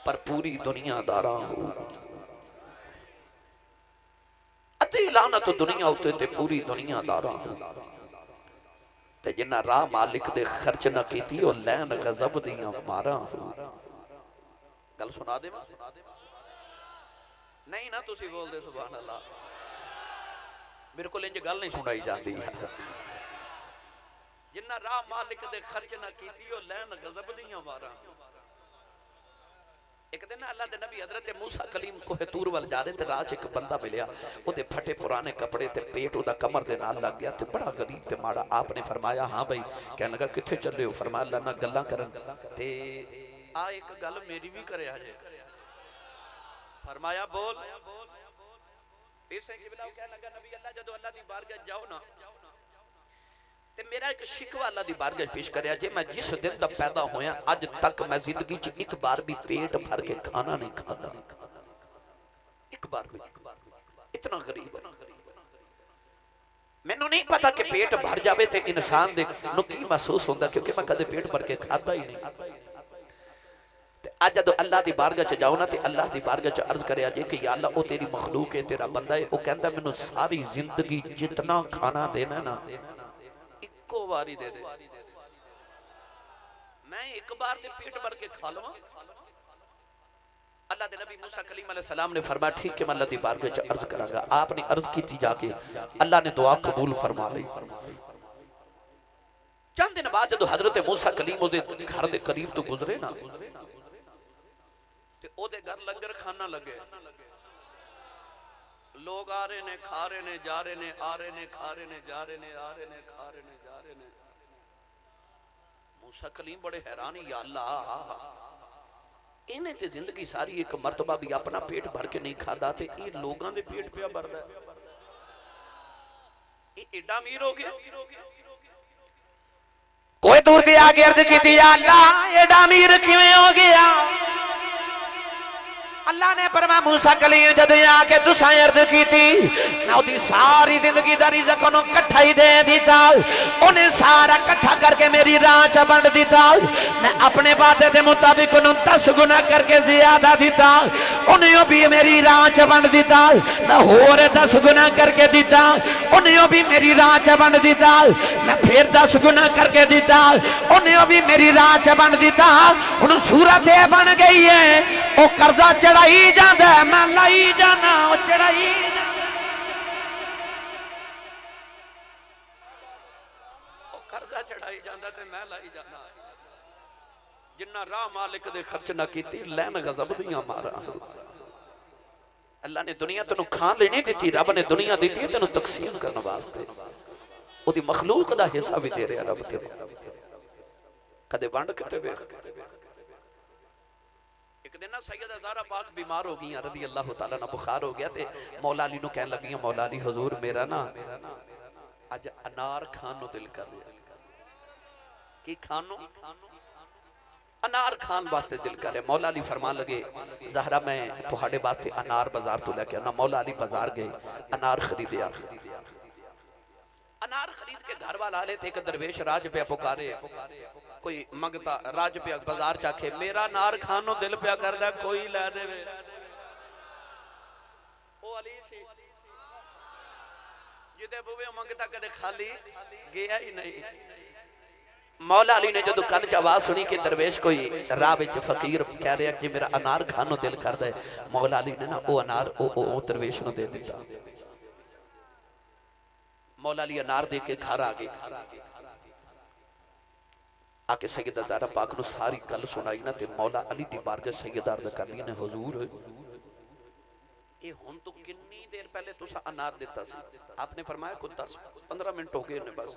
पर पूरी दुनिया दारा। अद्धी लानत दुनिया उते ते पूरी दुनिया दारा। ते जिन्ना राह मालिक दे खर्च न कीती ओ लैन गज़ब दियां मारा। गल सुना दे नहीं ना तुसी बोल दे सुभान अल्लाह। मेरे को इंज गल नहीं सुनाई जाती। जिन्ना राह मालिक दे खर्च न कीती ओ लैन गज़ब दियां मारा। एक दिन अल्लाह दे नबी हजरत मूसा कलीम कोहे तूर वाल जा रहे थे, राह च एक बंदा मिलया, ओदे फटे पुराने कपड़े ते पेट ओदा कमर दे नाल लग गया ते बड़ा गरीब ते माड़ा। आपने फरमाया हाँ भाई, कहने लगा किथे चले हो? फरमाया अल्लाह नाल गल्लां करन ते आ एक गल मेरी भी करया जे। फरमाया बोल। फिर से किबला कहने लगा नबी अल्लाह जदों अल्लाह दी बारगाह जाओ ना ते मेरा एक शिकवा अल्लाह दी बारगाह पेश करया जे, मैं जिस दिन दा पैदा होया अज तक मैं जिंदगी च एक बार भी पेट भर के खाना नहीं खाता, एक बार भी। इतना गरीब मैनू नहीं पता कि पेट भर जावे ते इंसान दे नु की महसूस होंदा, क्योंकि मैं कदे पेट भर के खाता ही नहीं। अज जदों अल्लाह दी बारगाह च जाओ ना ते अल्लाह दी बारगाह च अर्ज करया जे कि या अल्लाह ओ तेरी मखलूक है, तेरा बंदा है, ओ कहंदा मैनू सारी जिंदगी जितना खाना देना ना इक्को बारी दे दे, मैं एक बार ते पेट भर के खा लवां। अल्लाह दे नबी मूसा कलीम अलैहि सलाम ने फरमाया ठीक है मैं अल्लाह दी बारगाह च अर्ज करांगा। आपने अर्ज की जाके, अल्लाह ने दुआ कबूल फरमा ली। चंद दिन बाद जदों हजरत मूसा कलीम उहदे घर दे करीब तो गुजरे ना ते ओदे घर लंगर खाना लगे, लोग आ रहे ने खा रहे ने जा रहे ने, आ रहे ने खा रहे ने जा रहे ने, आ रहे ने खा रहे ने जा रहे ने। मूसा कलीम बड़े हैरान, या अल्लाह इन्हें ते जिंदगी सारी एक मरतबा भी अपना पेट भर के नहीं खाता ते ये लोगों दे पेट पिया भरदा, ये एडा अमीर हो गया। कोई दूर के आगे अर्ज की, या अल्लाह एडा अमीर किवें हो गया? अल्लाह ने फरमाया मूसा कलीम जद आके तुसा अर्ज की मैं ओदी सारी जिंदगी दा रिज़्क़ ओनू इकट्ठा ही दे दिता, उन्हें सारा इकट्ठा करके मेरी राह च वंड दिता। मैं अपने वादे के मुताबिक ओनू 10 गुना करके ज्यादा दिता, उन्हें भी मेरी राह च वंड दिता। मैं होर 10 गुना करके दिता, उन्हें भी मेरी राह च वंड दिता। मैं फिर 10 गुना करके दिता, उन्हें भी मेरी राह च वंड दिता। हुण सूरत ये बन गई है वो कर्जा चढ़ाई जाता है, मैं लाई जाना, वो चढ़ाई कर्जा चढ़ाई जाता ते मैं लाई जाना। जिन्ना राह मालिक दे खर्च ना कीती लैन गज़ब दियां मारा। अल्लाह ने दुनिया तेनू खान ले नहीं दी, रब ने दुनिया दी तेनू तकसीम करने वास्ते, ओदी मखलूक दा हिस्सा भी दे रहा रब तेनू। कदे वंड किते वेख। एक दिन ना सैयदा ज़हरा पाक बीमार हो गई रज़ी अल्लाह तआला ना, बुखार हो गया ते मौला अली नू कहन लगी, मौला अली हुजूर मेरा ना अज अनार खान नु दिल कर रहा। की खानो? अनार खान वास्ते दिल कर रहा। मौला अली फरमान लगे ज़हरा मैं तुहाडे वास्ते अनार बाजार तो लेके आना। मौला अली बाजार गए, अनार खरीदया। अनार खरीद के घर वाला ले एक दरवेश राज पे पुकारे, कोई मंगता राज पे बाजार चाखे मेरा अनार खानो दिल पिया करदा कोई लै देवे। ओ अली सी जिदे बुवे मंगता कदे खाली गया ही नहीं। मौला अली ने जदों कन च आवाज सुनी कि दरवेश कोई राह विच फकीर कह रहा कि मेरा अनार खानो दिल करदा है, मौला अली ने ना वो अनार ओ दरवेश नूं दे दिता। मौला अली अनार दे के घर आ गए, आके सैयदा ज़हरा पाक नूं सारी गल सुनाई ना ते मौला अली दी बारगाह सैयदा अर्ज़ कर ली ने हुजूर ये हुण तो कितनी देर पहले तुसा अनार दिता सी? आपने फरमाया कुछ 10-15 मिनट हो गए ने बस।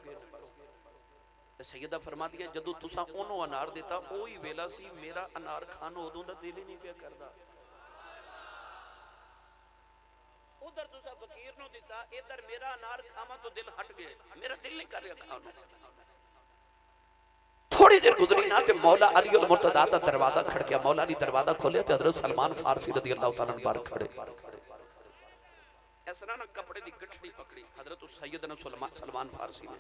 ते सैयदा फरमा दिया जदों तुसा ओनू अनार दिता ओही वेला सी मेरा अनार खान उदों दा दिल ही नहीं पिया करदा। उधर तुसा फकीर नूं दिता, इधर मेरा अनार खावा तो दिल हट गए, मेरा दिल नहीं कर रहा खाने। थोड़ी देर गुजरी ना ते मौला अली अल मुर्तदा दा दरवाजा खड़किया। मौला अली दरवाजा खोलिया ते हजरत सलमान फारसी रज़ी अल्लाह तआला अन्हु बाहर खड़े। इस तरह ना कपड़े दी गठड़ी पकड़ी हजरत सैयदना सलमान फारसी ने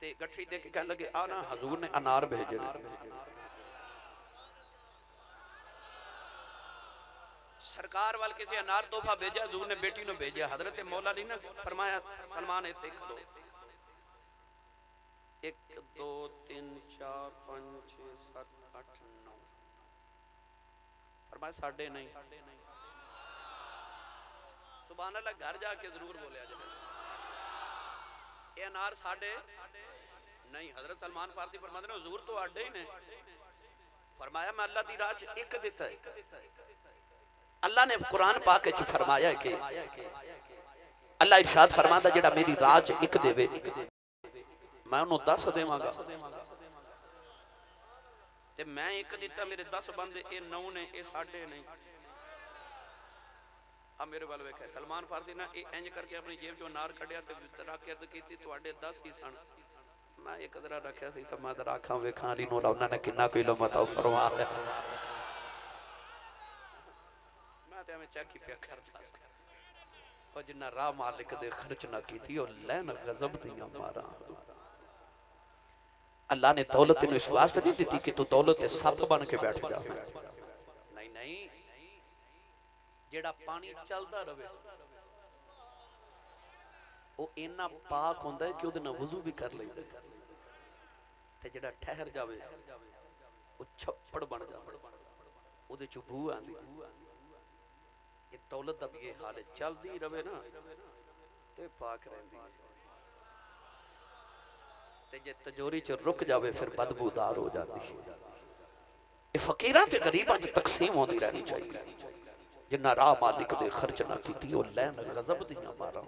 ते गठड़ी दे के कहने लगे आ ना हजूर ने अनार भेजे। सरकार वाल किसी अनार तोहफा भेजा, हजूर ने बेटी ने भेजा। हजरत मौला अली ने फरमाया सलमान ए देख दो 1 2 3 4 5 6 7 8 9 फरमाया साढ़े नहीं। सुभान अल्लाह घर जाके जरूर बोलिया जाए ये अनार साढ़े नहीं। हजरत सलमान फारसी फरमाते हैं हुजूर तो आडे ही ने। फरमाया मैं अल्लाह दी राह च एक दिता है। अल्लाह ने कुरान पाक च फरमाया कि अल्लाह इरशाद फरमांदा जेड़ा मेरी राह च एक देवे मैं उन्होंने 10 देवांगा। ते मैं एक दिता मेरे 10 बंदे ए 9 ने ए 9.5 ने। आ मेरे वाल वेखा सलमान फारसी ना इंज करके अपनी जेब चो नार कढ़िया ते रख के अर्ज कीती तुहाडे 10 ही सन। मैं एक जरा रखिया सी तो मैं जरा आखां वेखां ली नूर उन्होंने कितना कोई लो मता फरमा मैं ते मैं चेक ही पे करता और जिन्ना राह मालिक दे खर्च ना कीती और लैन गजब दियां मारा। अल्लाह ने दौलत इस वास्ते नहीं दी कि तू दौलत सप बन के बैठ जा। नहीं नहीं जेड़ा पानी चलता रहे वो इन्ना पाक होंदा है कि उहदे नाल वजू भी कर लैंदा ते जेड़ा ठहर जावे वो छप्पड़ बन जावे उहदे चों बू आंदी। ये दौलत दा भी ये हाल है चलदी रहे ना ते पाक रहिंदी ते जे तजोरी च रुक जावे फिर बदबूदार हो जाती। ये फकीरां ते गरीबां च तकसीम होंदी रहनी चाहिए। जिन्ना राह मालिक दे खर्च ना कीती वो लैन गजब दियां मारा।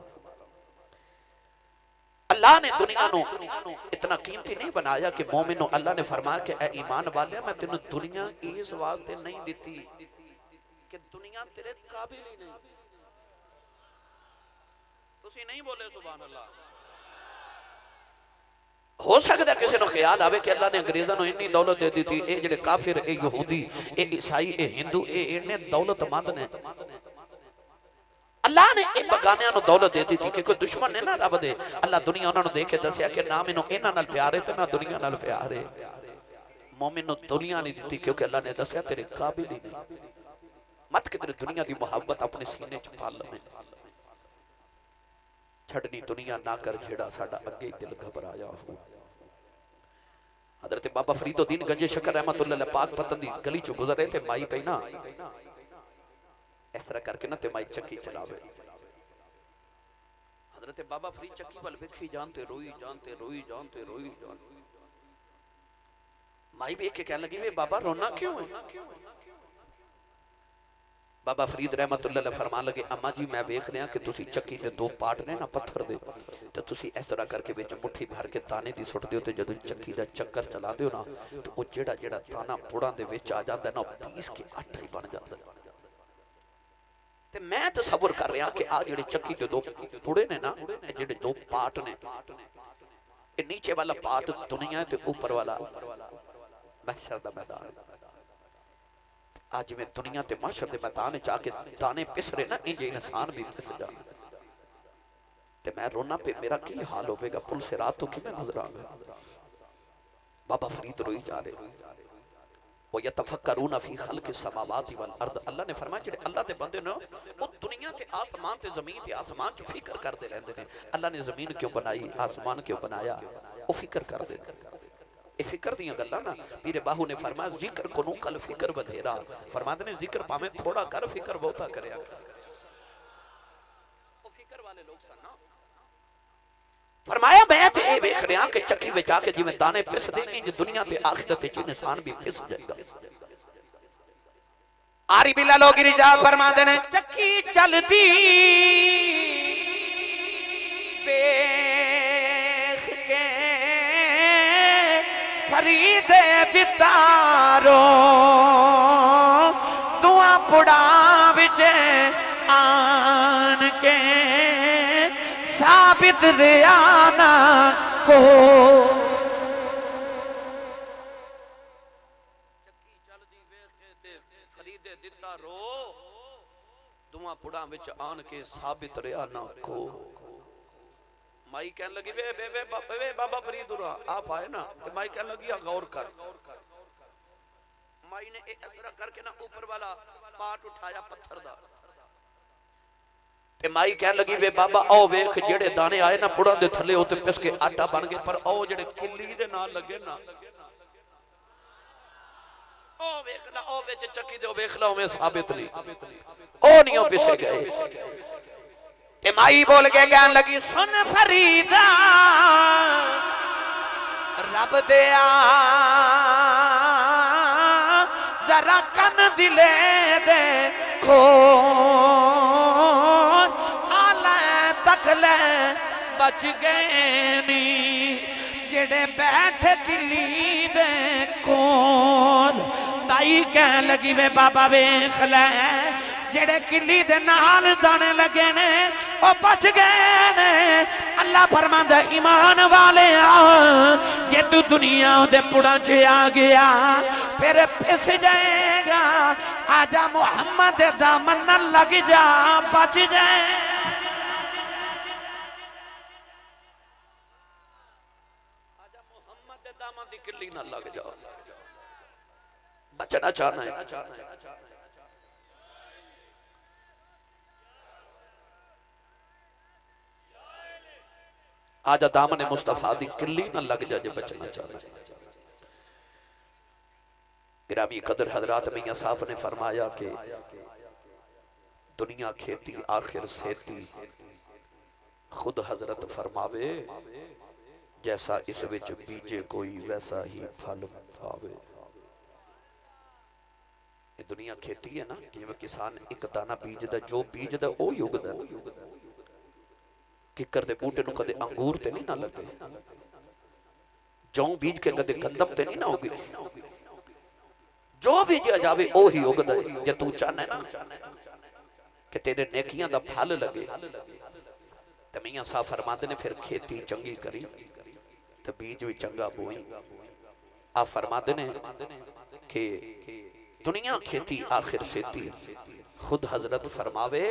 अल्लाह ने दुनिया नो इतना कीमती नहीं बनाया कि मोमिन नो अल्लाह ने फरमाया कि ए ईमान वाले मैं तेनू दुनिया इस वास्ते नहीं दी कि दुनिया तेरे काबिल ही नहीं। तुसी नहीं बोले सुभान अल्लाह। हो सकता किसी को ख्याल आवे कि अल्लाह ने अंग्रेज़ों को इन्नी दौलत दे दी थी। ये जेडे काफिर ए यहूदी ए ईसाई ए हिंदू ए इन्ने दौलतमंद ने। अल्लाह ने इन बगानियां नु दौलत दे दी थी कि कोई दुश्मन ने ना रब दे। अल्लाह दुनिया उन्हां नु देख के दसिया कि ना मैनू इन्हां नाल प्यार है ते ना दुनिया नाल प्यार है। मोमिन नु दुनिया नहीं दी क्योंकि अल्लाह ने दसिया तेरे काबिल ही नहीं। मत कि तेरी दुनिया की मोहब्बत अपने सीने च पाल ले। छड़नी दुनिया ना कर जेड़ा साडा अगे दिल घबराया हो। हजरत बाबा फरीदुद्दीन गंजे शकर रहमतुल्लाह अलैह पाक पतन दी गली चो गुजर रहे थे। माई पई ना इस तरह करके ना ते माई चक्की चलावे। हजरत बाबा फरीद चक्की वाल वेखी जानते रोई जानते रोई जानते रोई जानते। माई वेख के कहने लगी वे बाबा रोना क्यों है। बाबा फरीद रहमतुल्लाह अलैह फरमान लगे अम्मा जी मैं वेख रहा कि तुसी चक्की दे 2 पार्ट ने ना पत्थर दे ते तुसी इस तरह करके विच मुट्ठी भर के ताने दी सुटदे हो ते जदों चक्की दा चक्कर चलादे हो ना तो वो जेड़ा जेड़ा ताना पुड़ां दे विच आ जांदा ना पीस के आटा ही बन जांदा। ते मैं तो सबर कर रहा कि आ जेड़े चक्की दे 2 पुड़े ने ना जेड़े 2 पार्ट ने ये नीचे वाला पार्ट दुनिया ते ऊपर वाला महशर दा मैदान। आज में दुनिया ते महशर दे मैदान च आके दाने पिस रहे ना इंज इंसान भी पिस जा ते मैं रोना पे मेरा की हाल होवेगा पुल से रात तो किवें गुजरांगा। बाबा फरीद रोई जा रहे वो यतफक्करूना फी खल्क़िस समावाति वल अर्द। अल्लाह ने फरमाया जेड़े अल्लाह दे बंदे ने वो दुनिया ते आसमान ते जमीन ते आसमान च फिक्र करते रहंदे ने। अल्लाह ने जमीन क्यों बनाई आसमान क्यों बनाया वो फिक्र करदे। फिक्र दी गल्लां ना पीरे बाहू ने फरमाया जिक्र कोनू कल फिक्र बधेरा। फरमाते ने जिक्र भावे थोड़ा कर फिक्र बहुता करया। वो फिक्र वाले लोग सन ना। फरमाया मैं ते ए वेख रहा कि चक्की विच आके जिवें दाने पिसदे इंज दुनिया ते आखिरत विच इंसान भी पिस जाएगा। आरी बिल्ला लोग रिजाल फरमाते ने चक्की चलदी वेख के फरीद दितारो दुआ पुड़ा विच आन के साबित रियाना को। चक्की चलदी वेख के फरीद दितारो दुआ पुड़ा विच आन के साबित रियाना को। माई कहने लगी वे वे वे बाबा फरीद आप आए ना तो माई कहने लगी गौर कर। माई ने एक असरा करके ना ऊपर वाला पार्ट उठाया पत्थर दा ते माई कहने लगी वे बाबा आओ वेख जेड़े दाने आए ना पुड़ां दे थल्ले ओ ते पिस के आटा बन गए पर आओ जेड़े किल्ली दे नाल लगे ना ओ वेख ला ओ विच चक्की दे वेख ला ओवें साबित नहीं ओ नहीं पिसे गए। माई बोल के कहन लगी सुन फरीदा रब दिया दिले दे को आला तक ले बच गए नी जेड़े बैठ किली दे कोल ताई कह लगी वे बाबा वेख ले जेड़े किली दे नाल दाने लगे ने ओ बच गए ने अल्लाह फरमांदा ईमान वाले जे तू दुनिया दे पुड़ा च आ गया फिर फिस जाएगा आजा मुहम्मद दामन न लग जा बच जाए आजा मुहम्मद दामन दी किल्ली न लग जा बचना चाहना है आजा दामन मुस्तफा दी किल्ली न लग जा जो बचना चाहना गिरामी कदर हजरात मियां साहब ने फरमाया कि दुनिया खेती आखिर सेती खुद हजरत फरमावे जैसा इस विच बीजे कोई वैसा ही फल पावे ये दुनिया खेती है ना जिवें किसान एक दाना बीजदा जो बीजदा ओ ही उगदा किकर दे बूटे नूं कदे अंगूर ते नहीं ना लगे जौ बीज के कदे गंदम ते नहीं ना उगे जो बीजा जावे ओ ही उगदा है जे तू चाहना है ना कि तेरे नेकियां दा फल लगे ते मियां साहब फरमाते ने फिर खेती चंगी करी ते बीज भी चंगा बोई आ फरमाते ने कि दुनिया खेती आखिर सेती खुद हजरत फरमावे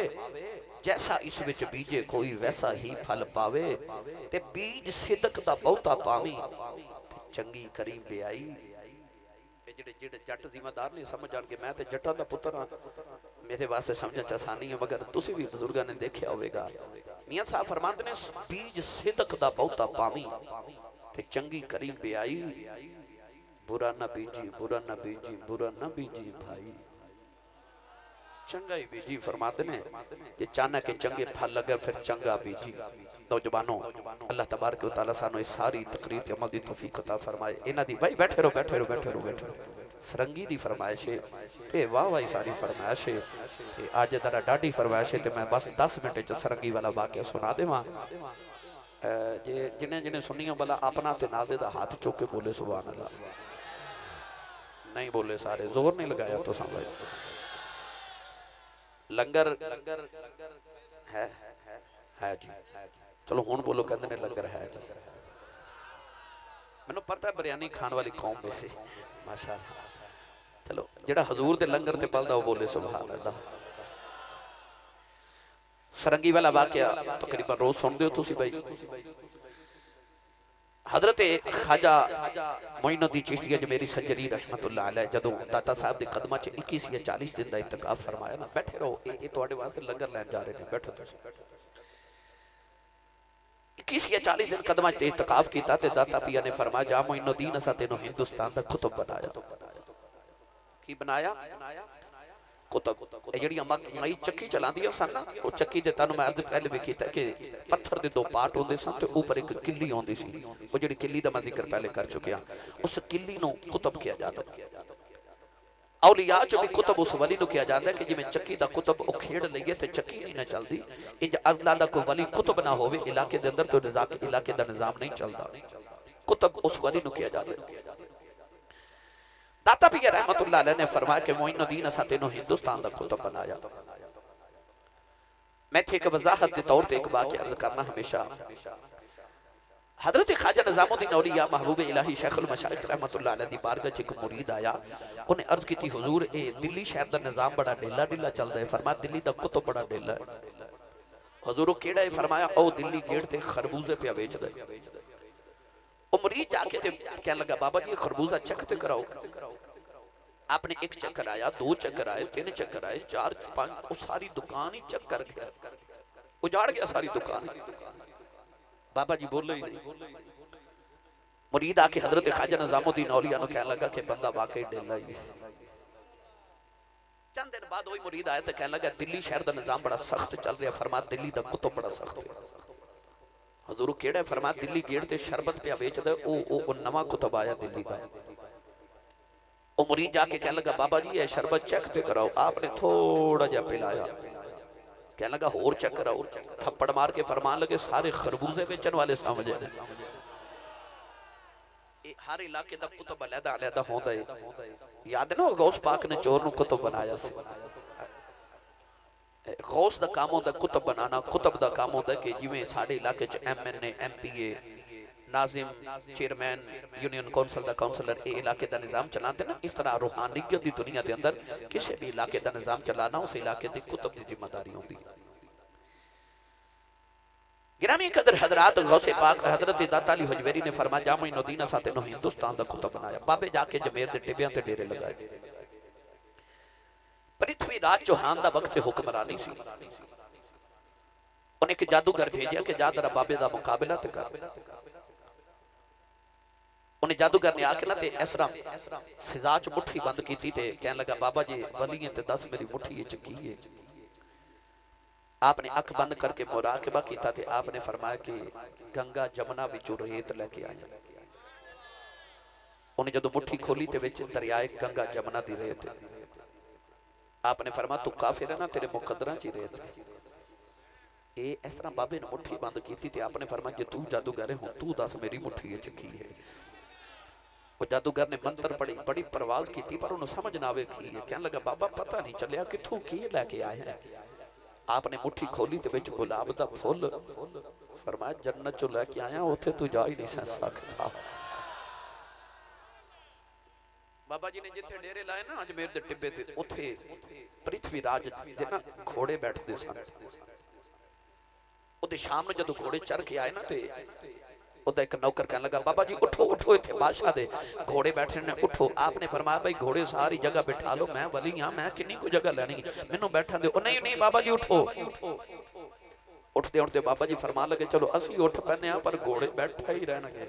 जैसा इस विच बीजे कोई वैसा ही फल पावे ते बीज सिदक दा बहुता पावी ते चंगी करी ब्याई जेड़े जेड़े जट जिम्मेदार नहीं समझ आन के मैं ते जट्टां दा पुत्तर हां मेरे वास्ते समझण च आसानी है मगर तुसी भी बुजुर्गां ने देखिया होवेगा मियां साहब फरमाते ने बीज सिदक दा बहुता पावी ते चंगी करी ब्याई बुरा ना बीजी बुरा ना बीजी बुरा ना बीजी भाई चंगा ही बीजी फरमाते ने कि चाहना के चंगे फल लगे फिर चंगा बीजी नौजवानों अल्लाह तबारक व तआला सानू सारी तकरीर ते अमल दी तौफीक अता फरमाए इन्हां दी भाई बैठे रहो बैठे रहो बैठे रहो बैठे रहो सरंगी दी फरमाइश है ते वाह वाह सारी फरमाइश है ते अज जरा डाडी फरमाइश है ते मैं बस 10 मिनट च सरंगी वाला वाकया सुना देवां जे जिन्हें जिन्हें सुनियो भला अपना ते नाल दे दा हाथ चुक के बोले सुभान अल्लाह नहीं बोले सारे जोर नहीं लगाया तो भाई लंगर है जी चलो हुण बोलो कहंदे ने लंगर है जी मैनूं पता है बिरयानी खाने वाली कौम में से माशाअल्लाह चलो जेड़ा हजूर दे लंगर ते पलदा वो बोले सुभान अल्लाह सरंगी वाला वाकया तकरीबन रोज सुनदे हो तुसी भाई हजरत ख्वाजा मोइनुद्दीन चिश्ती अजमेरी संजरी रहमतुल्लाह अलैह जदों दाता साहब के कदमां च 21 या 40 दिन का इतकाफ फरमाया ना बैठे रहो ये तुहाडे वास्ते लंगर लैन जा रहे हैं बैठो तुसीं 21 या 40 दिन कदमां च इतकाफ कीता ते दाता पिया ने फरमाया जा मोइनुद्दीन असां तैनूं हिंदुस्तान दा कुतुब बनाया की बनाया कुतुब जड़ियां मई चक्की चलांदियां सन ना वो चक्की दे तनु मैं अर्ज पहले भी कीता कि पत्थर दे दो पार्ट होंदे सन ते ऊपर एक किल्ली आउंदी सी वो जिहड़ी किल्ली दा मैं जिक्र पहले कर चुकिया उस किल्ली नूं कुतुब किया जाता औलिया च भी कुतुब उस वली नूं किया जाता है कि जिवें चक्की दा कुतुब ओ खेड़ लईए ते चक्की नहीं ना चलदी इंज अल्लाह दा कोई वली कुतुब ना होवे इलाके दे अंदर तो इलाके दा निजाम नहीं चलदा कुतुब उस वली नूं किया जाता दाता पिया रहमतुल्लाह अलैह ने फरमाया कि मोइनुद्दीन असां तैनूं हिंदुस्तान दा कुतुब बनाया मैं थे एक वजाहत के तौर पे एक वाकया अर्ज करना हमेशा हजरत ख्वाजा निजामुद्दीन औलिया महबूब इलाही शेखुल मशाइख रहमतुल्लाह अलैह दी बारगाह च एक मुरीद आया उन्हें अर्ज की हुजूर ए दिल्ली शहर दा निजाम बड़ा ढीला ढीला चलदा है फरमाया दिल्ली दा कुतुब बड़ा ढीला है हुजूर केड़ा है फरमाया ओ दिल्ली गेट ते खरबूजे पे बेचदा है ओ मुरीद जाके ते कहने लगा बाबा जी खरबूजा चेक ते कराओ आपने एक चक्कर आया दो चक्कर आए तीन चक्कर आए चार पांच वो सारी दुकान ही चक्कर गया उजाड़ गया सारी दुकान बाबा जी बोले ही नहीं मुरीद आके हजरत ख्वाजा निजामुद्दीन औलिया नु कहने लगा कि बंदा वाकई ढीला ही चंद दिन बाद वही मुरीद आया तो कहने लगा दिल्ली शहर का निजाम बड़ा सख्त चल रहा फरमा दिल्ली का कुतुब बड़ा सख्त है हजूर केड़ा फरमा दिल्ली गेट ते शरबत पे बेचदा ओ नवा कुतुब आया दिल्ली का वो मुरीद जाके कहने लगा बाबा जी ये शरबत चेक पे कराओ। आपने थोड़ा जा पिलाया, कहने लगा होर चेक कराओ। थप्पड़ मार के फरमान लगे सारे खरबूजे बेचन वाले समझे ने। हर इलाके दा कुतुब अलहदा अलहदा होंदा है। याद ना गौस पाक ने चोर नु कुतुब बनाया सी। गौस दा काम होंदा कुतुब बनाना। कुतुब दा काम होंदा कि जिवें साडे इलाके च MNA MPA नाजिम चेयरमैन यूनियन कौंसल दा काउंसलर ये इलाके दा निजाम चलाते ना, इस तरह रूहानियत दी दुनिया दे अंदर किसी भी इलाके दा निजाम चलाना उस इलाके दी कुतुब दी जिम्मेदारी होंदी। गिरामी कदर हजरात गौसे पाक हजरत दाता अली हजवेरी ने फरमाया जामुई नदीना साथे नो हिंदुस्तान दा कुतुब बनाया। बाबे जाके जमेर दे टिबियां ते डेरे लगाए। पृथ्वीराज चौहान दा वक्त हुक्मरानी सी। उन्हें एक जादूगर भेजा कि जा जरा बाबे दा मुकाबला ते कर। उन्हें जादूगर ने आके ना ते इस तरह फिजा च मुट्ठी बंद की ते कहने लगा बाबा जी वलियां ते दस मेरी मुट्ठी च की है। आपने अख बंद करके मुराकबा किया ते आपने फरमाया कि गंगा जमुना विचों रेत लेके आया। उन्हें जदों मुट्ठी खोली ते विच दरियाए गंगा जमुना दी रेत। आपने फरमाया तू काफिर है ना, तेरे मुकद्दरां च रेत ए। इस तरह बाबे ने मुट्ठी बंद की ते आपने फरमाया जे तू जादूगर है हुण तू दस मेरी मुट्ठी च की है। वो जादूगर ने मंत्र पढ़ी, बड़ी परवाज की पर उन्हें समझ ना आवे की है। कहने लगा बाबा पता नहीं चलिया कित्थों की लैके आए हैं। आपने मुट्ठी खोली ते विच गुलाब दा फुल। फरमाया जन्नत चो लैके आया, उत्थे तू जा ही नहीं सकता। बाबा जी ने जिथे डेरे लाए ना अजमेर दे टिब्बे ते उत्थे पृथ्वीराज दे ना घोड़े बैठते सन। उहदे शाम में जदों घोड़े चढ़ के आए ना ते उदा एक नौकर कहने लगा बाबा जी उठो उठो, इत्थे बादशाह दे घोड़े बैठे ने, उठो। आपने फरमाया भाई घोड़े सारी जगह बैठा लो, मैं वली हां, मैं किन्नी को जगह लेनी, मैनू बैठा दे। नहीं नहीं बाबा जी उठो। उठते उठते बाबा जी फरमान लगे चलो असी उठ पैने पर घोड़े बैठे ही रहणगे।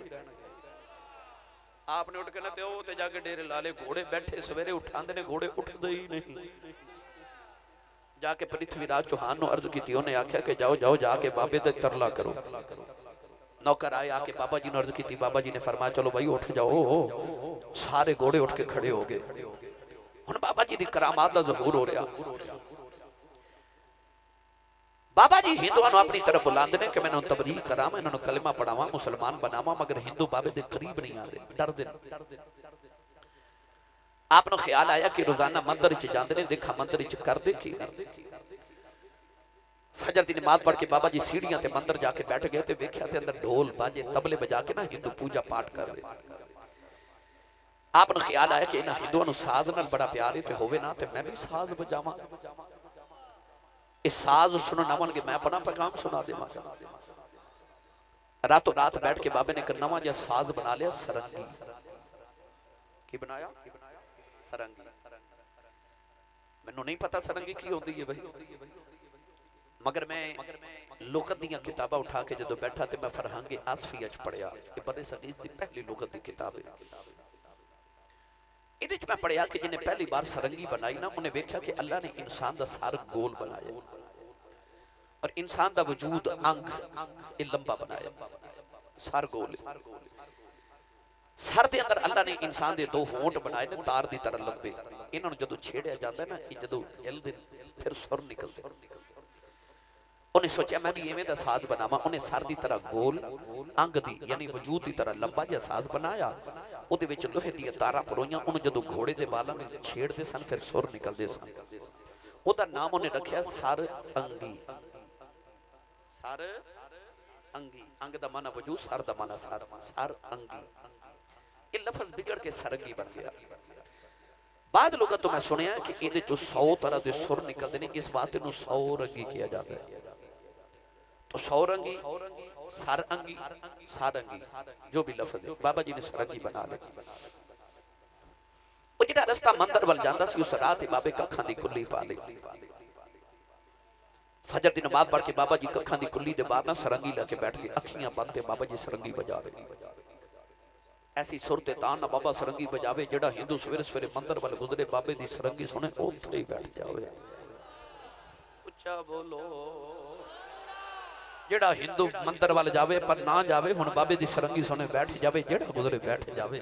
आपने उठ के ना ते जाके डेरे ला ले। घोड़े बैठे सवेरे उठांदे ने, घोड़े उठदे ही नहीं। जाके पृथ्वीराज चौहान नूं अर्ज कीती, उन्हें आख्या कि जाओ जाओ जाके बाबे ते तरला करो। नौकर आए आके बाबा जी ने अर्ज की। बाबा जी ने फरमाया चलो भाई उठ जाओ। सारे घोड़े उठ के खड़े हो गए। हुण बाबा जी दी करामात दा ज़हूर हो रहा। बाबा जी हिंदुआं नूं अपनी तरफ बुलांदे ने कि मैं इन्हां नूं तबलीग करां, मैं इन्हां नूं कलमा पढ़ावां, मुसलमान बनावां, मगर हिंदू बाबे दे करीब नहीं आते, डरदे ने। आप नूं ख्याल आया कि रोजाना मंदिर च जांदे ने, देखा मंदिर च करदे की। फजर की नमाज पढ़ के बाबा जी सीढ़ियां ते मंदिर जाके बैठ गए ते वेख्या ते अंदर ढोल बाजे तबले बजा के ना हिंदू पूजा पाठ कर रहे। आपने ख्याल आया कि इन्हां हिंदुआं नूं साज नाल बड़ा प्यार है ते होवे ना ते मैं भी साज बजावां। इस साज सुनन आवणगे मैं अपना पैगाम सुना देवां। रातों रात बैठ के बाबे ने एक नवां जिहा साज बना लिया, सरंगी। की बनाया? सरंगी। मैनूं नहीं पता सरंगी की होंदी है भाई, मगर मैं लुगत दी किताबां उठा के जो बैठा तो मैं फरहंगे आसफिया च पढ़िया। ये बड़े सगीर की पहली लुगत की किताब है। इहदे च मैं पढ़िया कि जिन्हें पहली बार सरंगी बनाई ना, उन्हें वेख्या कि अल्लाह ने इंसान का सर गोल बनाया और इंसान का वजूद अंग ये लंबा बनाया। सर गोल, सर के अंदर अल्लाह ने इंसान के दो होंठ बनाए ने तार की तरह लंबे। इन्होंने जो छेड़िया जाता है ना, ये जो हिलते फिर सुर निकलते। उन्हें सोचा मैं भी इवें दा साज बनावा। उन्हें सर की तरह गोल अंग दी यानी वजूद की तरह लंबा जिहा साज बनाया। उहदे विच लोहे दी तारां परोईयां। उन्हें जो घोड़े के बालों में छेड़ते सन फिर सुर निकलते सन। उहदा नाम उन्हें रखिया सर अंगी। सर अंगी, अंग दा माना वजूद, सर दा माना सर, सर अंगी। ये लफ्ज बिगड़ के सरंगी बन गया। बाद लोगों तो मैं सुनिया कि ये 100 तरह के सुर निकलते हैं, इस बात को 100 रंगी किया जाता है। तो 100 रंगी, सर अंगी, सारंगी, जो भी लफ्ज है बाबा जी ने सरंगी बना ली। वो जिहड़ा रस्ता मंदिर वाल जांदा सी उस राह ते बाबे कखां दी कुल्ली पा ली। फजर की नमाज पढ़ के बाबा जी कखां दी कुल्ली दे बाहर ना सरंगी लैके बैठ गए। अखियां बंद ते बाबा जी सरंगी बजा रहे। ऐसी सुर ते तान ना बाबा सरंगी बजावे, जेड़ा हिंदू सवेरे सवेरे मंदिर वाल गुजरे बाबे दी सरंगी सुने उत्थे ही बैठ जावे। उच्चा बोलो। जेड़ा हिंदू मंदिर वाल जावे पर ना जावे, हुण बाबे दी सरंगी सुने बैठ जावे, जेड़ा गुजरे बैठ जावे।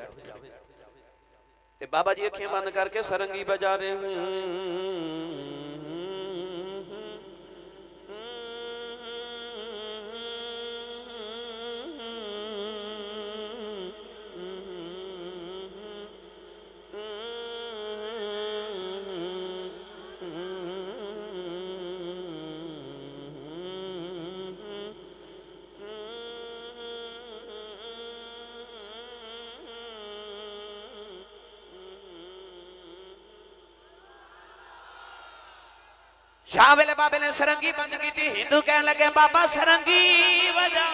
ते बाबा जी अखियां बंद करके सरंगी बजा रहे हैं। शाह वेले बाबे ने सरंगी बंद की थी। हिंदू कहने लगे बाबा सरंगी बजा।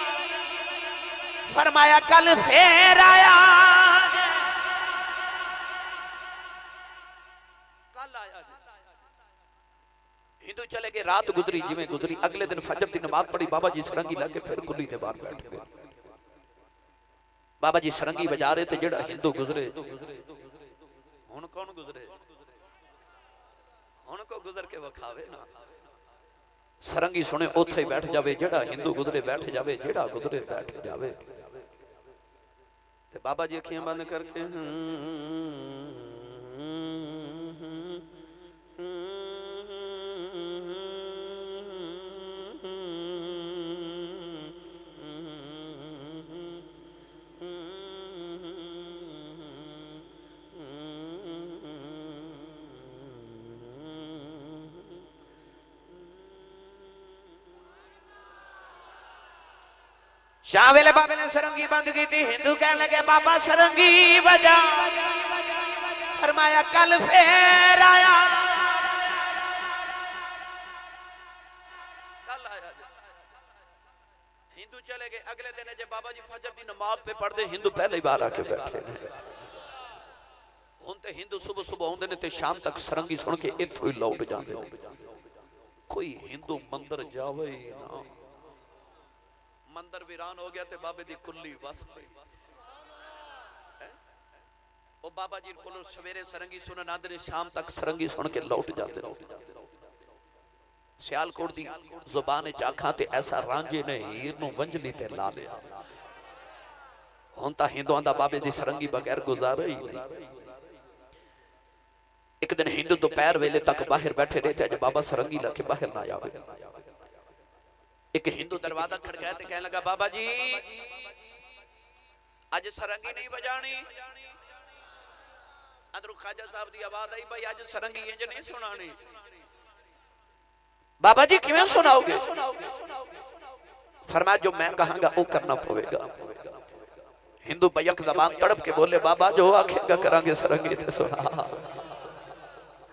फरमाया कल फिर आया, कल आया। हिंदू चले गए, रात गुजरी जिवें गुजरी। अगले दिन फजर की नमाज पढ़ी, बाबा जी सरंगी लाके फिर कुली के बाहर बैठ गए। बाबा जी सरंगी बजा रहे थे, जेड़ा हिंदू गुजरे हुण कौन गुजरे, उनको गुजर के वखावे ना। सरंगी सुने उथे ही बैठ जावे, जेड़ा हिंदू गुजरे बैठ जावे, जेड़ा गुजरे बैठ जावे। ते बाबा जी अखियां बंद करके शाह वेले बाबे ने सरंगी बंद की थी। हिंदू कहने लगे बाबा सरंगी बजा। फरमाया कल फिर आया, कल आया। हिंदू चले गए। अगले दिन जे बाबा जी फजर की नमाज पे पढ़ते, हिंदू पहले ही बाहर आके बैठे। हुण ते हिंदू सुबह सुबह आउंदे ने ते शाम तक सरंगी सुन के इत्थों ही लौट जांदे। कोई हिंदू मंदिर जावे ना। मंदिर वीरान हो गया ते बाबे दी कुल्ली बस पई। ओ बाबा जी कोलों सवेरे सरंगी सुनन आंदे ने, शाम तक सरंगी सुन के लौट जाते। सियालकोट दी जुबान च आखां ते ऐसा रांझे ने हीर नूं वंजली ते ला लिया। हुण तां हिंदुआं दा बाबे दी सरंगी बगैर गुजारा ही नहीं। एक दिन हिंदू दोपहर वेले तक बाहर बैठे रहे थे, अज बाबा सरंगी लाके बाहर ना आवे। एक हिंदू दरवाजा खड़काया ते कहने लगा बाबा जी अज सरंगी नहीं बजानी। अंदरों ख्वाजा साहब की आवाज आई, भाई अज सरंगी इंज नहीं सुनानी। बाबा जी किवें सुनाओगे? फरमाया जो मैं कहांगा वो करना पवेगा। हिंदू बैक जबान तड़प के बोले बाबा जो आखेगा करांगे सरंगी ते सुना।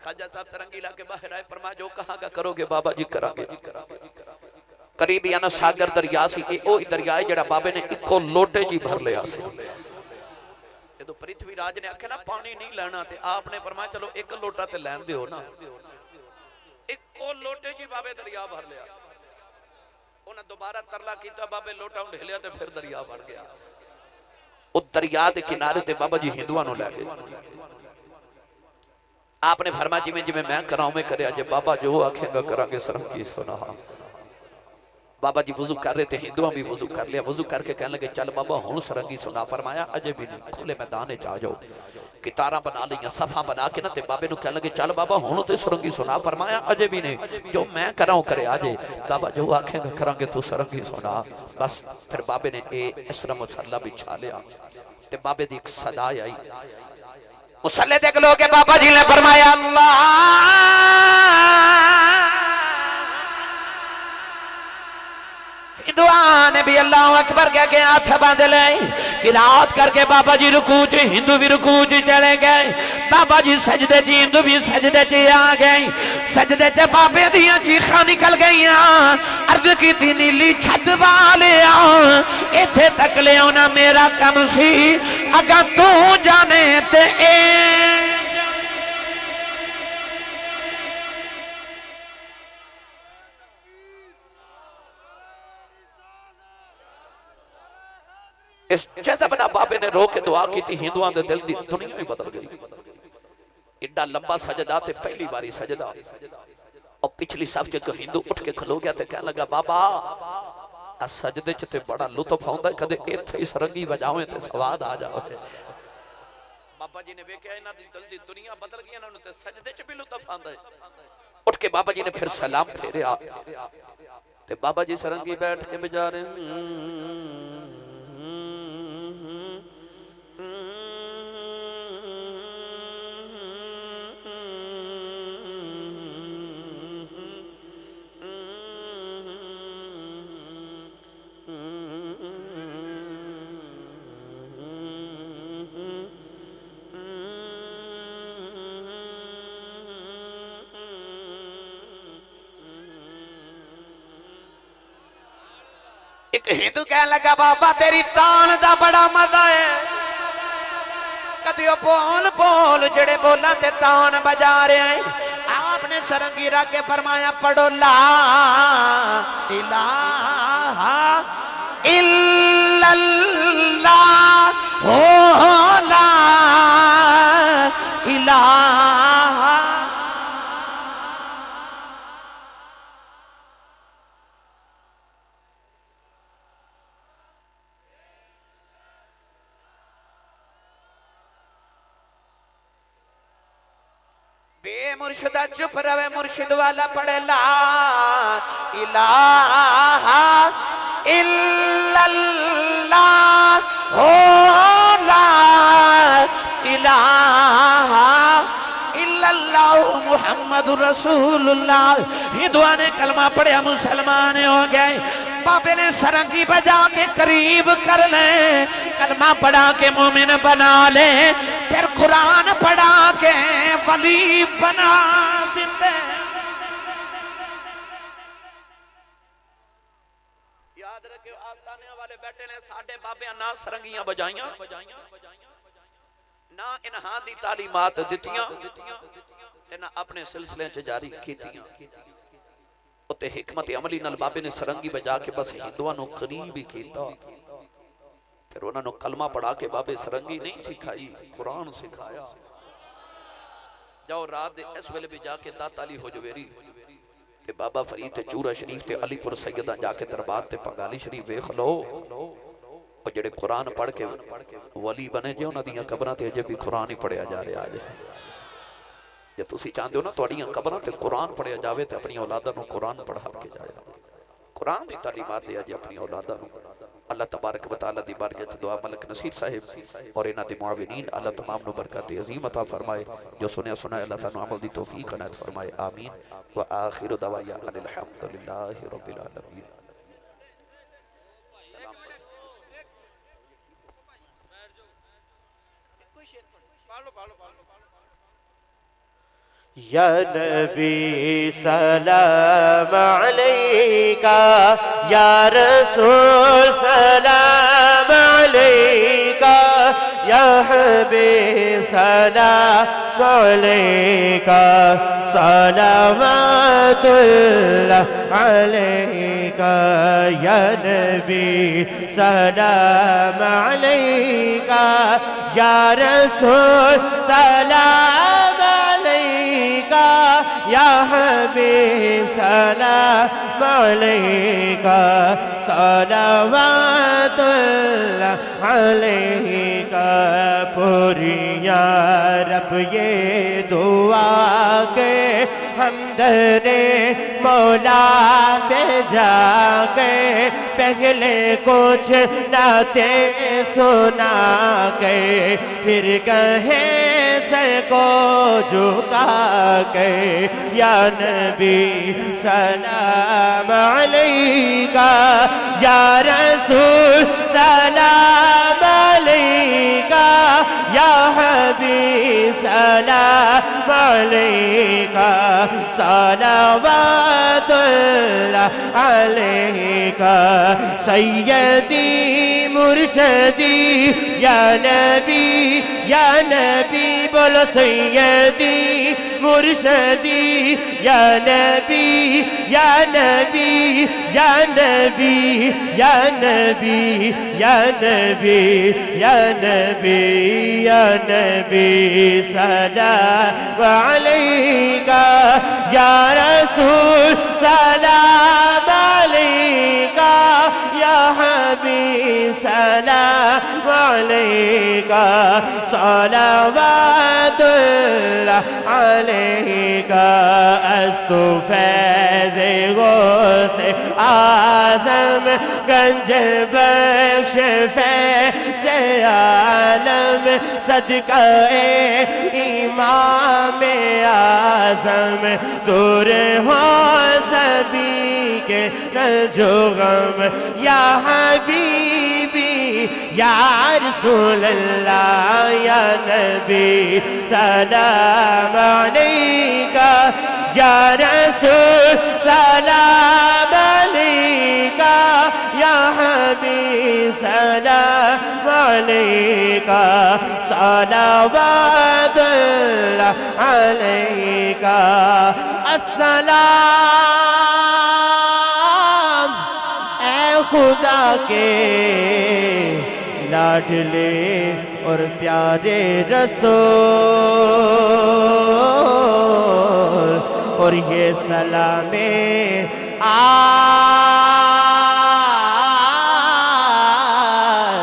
ख्वाजा साहब तरंगी लाके बाहर आए, फरमाया जो कहांगा करोगे बाबा जी करांगे। करीब याना सागर दरिया सी, ओही दरिया है जेड़ा बाबे ने इको लोटे च भर लिया सी। जदों पृथ्वी राज ने आखे ना पानी नहीं लेना, ते आपने फरमाया चलो एक लोटा ते लैन दिओ ना। इको लोटे च बाबे दरिया भर लिया। उन्हें दोबारा तरला किया, बाबे लोटा ढेलिया ते फिर दरिया बन गया। उस दरिया के किनारे ते बाबा जी हिंदुआं नूं लै गए। आपने फरमाया जिवें जिवें मैं करा उवें करिया जे, बाबा जो आखेगा करांगे सरंगी सुना। बाबा जी वुजू कर रहे थे, हिंदुआं भी वुजू कर लिया। वुजू करके कहने लगे चल बाबा हुण सरंगी सुना। फरमाया अजे भी नहीं, खुले मैदान च आ जाओ। कितारा बना लिया, सफा बना के ना ते बाबे नूं कहने लगे चल बाबा हुण ते सरंगी सुना। फरमाया अजे भी नहीं, जो मैं करा करे आजे। बाबा जो आखेगा करांगे तू सरंगी सुना। बस फिर बाबे ने इस तरह मुसल्ला बिछा लिया ते बाबे दी एक सदा आई। मुसल्ले ते खलो के बाबा जी ने फरमाया अल्लाह। हिंदुआं भी अल्लाह अकबर कह के हाथ बांध ले। किरात करके बाबा जी रुकू च, हिंदू भी रुकू च चले गए। बाबा जी सजदे च, हिंदू भी सजदे च आ गए। सजदे च बाबे दियां चीखां निकल गई। अर्ज की नीली छत वालिया इत्थे तक ले आना मेरा कम सी, अगर तू जाने ते इस जज़बना बाबे ने रो के दुआ की थी। हिंदुआं दे दिल दी दुनिया ही बदल गई। एडा लंबा सजदा ते पहली बारी सजदा। और पिछली सब च हिंदू उठ के खलो गया ते कहने लगा बाबा आ सजदे च ते बड़ा लुत्फ आउंदा, कदे इत्थे ही सरंगी बजावे ते स्वाद आ जावे। बाबा जी ने वेख्या इन्हां दी दिल दी दुनिया बदल गई, इन्हां नूं ते सजदे च भी लुत्फ आंदा है। उठ के बाबा जी ने फिर सलाम फेरिया ते बाबा जी सरंगी बैठ के बजा रहे हिंदू कह लगा बाबा तेरी तान दा बड़ा मजा है, कदी बोल बोल जड़े बोला ते तान बजा रहे हैं। आपने सरंगी रख के फरमाया पढ़ो ला इलाहा इल्लल्लाह हो ला इलाहा। मुर्शिदा चुप रहे, मुर्शिद वाला पढ़े ला इलाहा इल्लल्लाह हो ला इलाहा इल्लल्लाह मुहम्मदुर रसूलुल्लाह। हिंदुआ ने कलमा पढ़िया मुसलमान हो गए। बाबे ने सरंगी बजा के करीब कर ले, कलमा पढ़ा के मोमिन बना ले, फिर कुरान पढ़ा के वली बना दिले। याद रखियो आस्थाने वाले बैठे ने साडे बाबे ना सरंगियां बजाइयां ना इन्हां दी तालीमात दित्तियां ते ना अपने सिलसिले च जारी कीतियां। उत्ते हिकमत अमली नाल बाबे ने सरंगी बजा के बस हिंदुआं नूं करीब ही कीता। फिर उन्हां नूं कलमा पढ़ा के बाबे सरंगी नहीं सिखाई, कुरान सिखाया। जाओ रात दे इस वेले भी जाके दाता अली हुजवेरी ते बाबा फरीद ते चूरा शरीफ ते अलीपुर सैयदा जाके दरबार ते पंगाली शरीफ वेख लो। और जेड़े कुरान पढ़ के वली बने जे उन्हां दीयां कबरां ते अजे भी कुरान ही पढ़िया जा रहा है। जे तुसी चाहते हो ना तुहाडीआं कबरां ते कुरान पढ़िया जावे ते अपनी औलादां नूं कुरान पढ़ा के जाया, कुरान दी तालीमात दे अजे अपनी औलादां नूं। अल्लाह तबारक व तआला दी बारगाह च दुआ मलक नसीर साहिब और इन्हां दे मुआविनीन अल्लाह तमाम नूं बरकत अजीम अता फरमाए। जो सुने सुनाए अल्लाह ताला अमल दी तौफीक अनायत फरमाए। आमीन व आखिर दवाया अनिल हम्दुलिल्लाहि रब्बिल आलमीन। या नबी सलाम अलैका, या रसूल सलाम अलैका, या हबीब सलाम अलैका, सलावतुल्लाह अलैका। या नबी सलाम अलैका, या रसूल सलाम अलैका, या हबीब सलाम अलैका, सलावतुल्लाह अलैका। पुरिया रब ये दुआ के हमदरे मौला पे जाके पहले कुछ नाते सुना के फिर कहे सर को झुका के या नबी सलाम अलैका, या रसूल सलाम अलैका, या हबीब सलाम अलैका, सलावतुल्लाह अलैका। सैयदी मुर्शदी या नबी बोलो सैयदी मुर्शदी या नबी या नबी या नबी या नबी या नबी या नबी या नबी सलाम अलैका, या रसूल सलाम अलैका, या हबीब सलाम अलैका सलावतुल्लाह अलैका अस्तु फैज़ गौसे आज़म गंज बख्श फैज़ आलम सदका इमाम आज़म दूर हो सभी के जो गम या हबीबी या रसूल अल्लाह या नबी सलाम अलैका या रसूल सलाम अलैका या हबीब सलाम अलैका सलावतुल्लाह अलैका अस्सलाम ऐ खुदा के लाडले और प्यारे रसूल और ये सलामे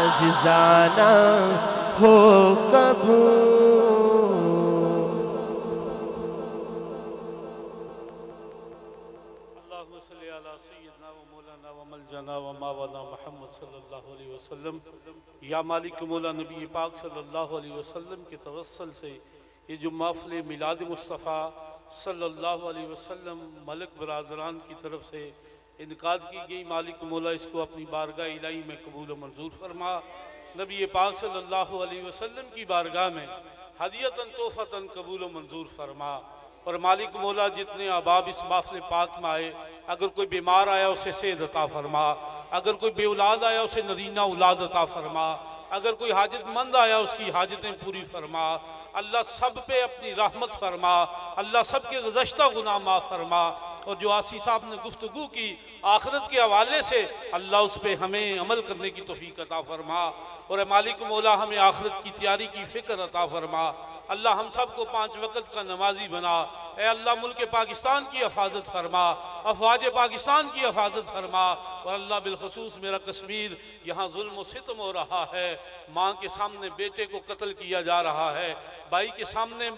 आज़िज़ाना हो कबूल। अल्लाहुम्मा सल्ली अला सय्यिदना व मौलाना व मलजना व मावाना मुहम्मद सल्लल्लाहु अलैहि वसल्लम। या मालिक मौला नबी पाक सल्लल्लाहु अलैहि वसल्लम के तवस्सुल से ये जो महफ़िल मिलाद मुस्तफ़ा सल्लल्लाहु अलैहि वसल्लम मलक बरादरान की तरफ से इनकाद की गई, मालिक मौला इसको अपनी बारगाह इलाही में कबूल मंजूर फरमा। नबी पाक सल्लल्लाहु अलैहि वसल्लम की बारगाह में हदियतन तोहफ़तन कबूल मंजूर फरमा। और मालिक मौला जितने अहबाब इस महफ़िल पाक में आए, अगर कोई बीमार आया उसे सेहत अता फरमा, अगर कोई बेऔलाद आया उसे नरीना औलाद अता फरमा, अगर कोई हाजतमंद आया उसकी हाजतें पूरी फरमा। अल्लाह सब पे अपनी रहमत फरमा, अल्लाह सब के गुज़श्ता गुनाह माफ़ फरमा। और जो आसी साहब ने गुफ्तगू की आखिरत के हवाले से, अल्लाह उस पर हमें अमल करने की तौफीक अता फरमा। और मालिक मौला हमें आखिरत की तैयारी की फ़िक्र अता फरमा। अल्लाह हम सब को 5 वक़्त का नमाजी बना। ए अल्लाह मुल्क पाकिस्तान की हिफाजत फरमा, अफवाज पाकिस्तान की हिफाजत फरमा। और अल्लाह बिलखसूस मेरा कश्मीर, यहाँ जुल्म व सितम हो रहा है, माँ के सामने बेटे को कत्ल किया जा रहा है, भाई के सामने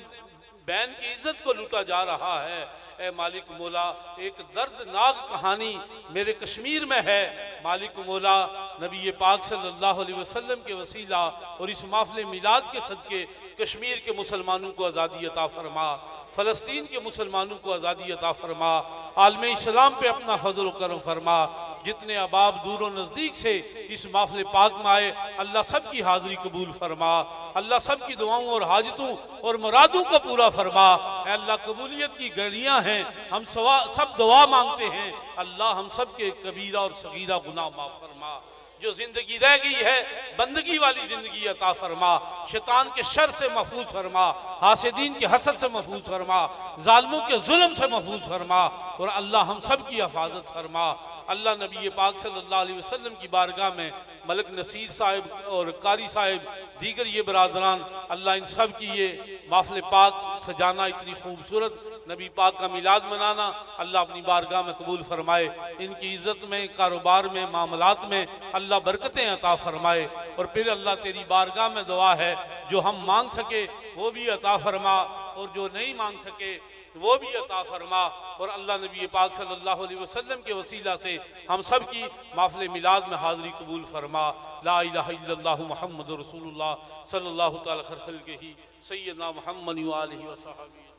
बहन की इज्जत को लूटा जा रहा है। ए मालिक मौला एक दर्दनाक कहानी मेरे कश्मीर में है। मालिक मौला नबी पाक सल्लल्लाहु अलैहि वसल्लम के वसीला और इस महफ़िल मिलाद के सदके कश्मीर के मुसलमानों को आज़ादी अता फरमा, फ़लस्तीन के मुसलमानों को आज़ादी अता फरमा, आलम इस्लाम पे अपना फजल व करम फरमा। जितने अहबाब दूर व नज़दीक से इस महफ़िल पाक में आए, अल्लाह सब की हाज़िरी कबूल फरमा, अल्लाह सब की दुआओं और हाजतों और मुरादों को पूरा फरमा। अल्लाह कबूलियत की घड़ियाँ हैं, हम सब दुआ मांगते हैं, अल्लाह हम सब के कबीरा और सगीरा गुनाह माफ़ फरमा। जो जिंदगी रह गई है बंदगी वाली जिंदगी अता फरमा, शैतान के शर से महफूज फरमा, हासिदीन के हसद से महफूज फरमा, जालिमों के जुल्म से महफूज फरमा। और अल्लाह हम सब की हिफाजत फरमा। अल्लाह नबी पाक सल्लल्लाहु अलैहि वसल्लम की बारगाह में मलक नसीर साहिब और कारी साहिब दीगर ये बरादरान, अल्लाह इन सब की ये महफ़िल पाक सजाना, इतनी खूबसूरत नबी पाक का मिलाद मनाना, अल्लाह अपनी बारगाह में कबूल फरमाए। इनकी इज़्ज़त में, कारोबार में, मामलात में अल्लाह बरकतें अता फरमाए। और फिर अल्लाह तेरी बारगाह में दुआ है, जो हम मांग सके वो भी अता फरमा और जो नहीं मांग सके वो भी अता फरमा। और अल्लाह नबी पाक सल्लल्लाहु अलैहि वसल्लम के वसीला से हम सब की महफ़िल मिलाद में हाज़िरी कबूल फरमा। ला इलाहा इल्लल्लाहु मुहम्मदुर रसूलुल्लाह सल्लल्लाहु तआला खैर खल्क़िही सय्यदना मुहम्मद व आलिहि व सहाबिही।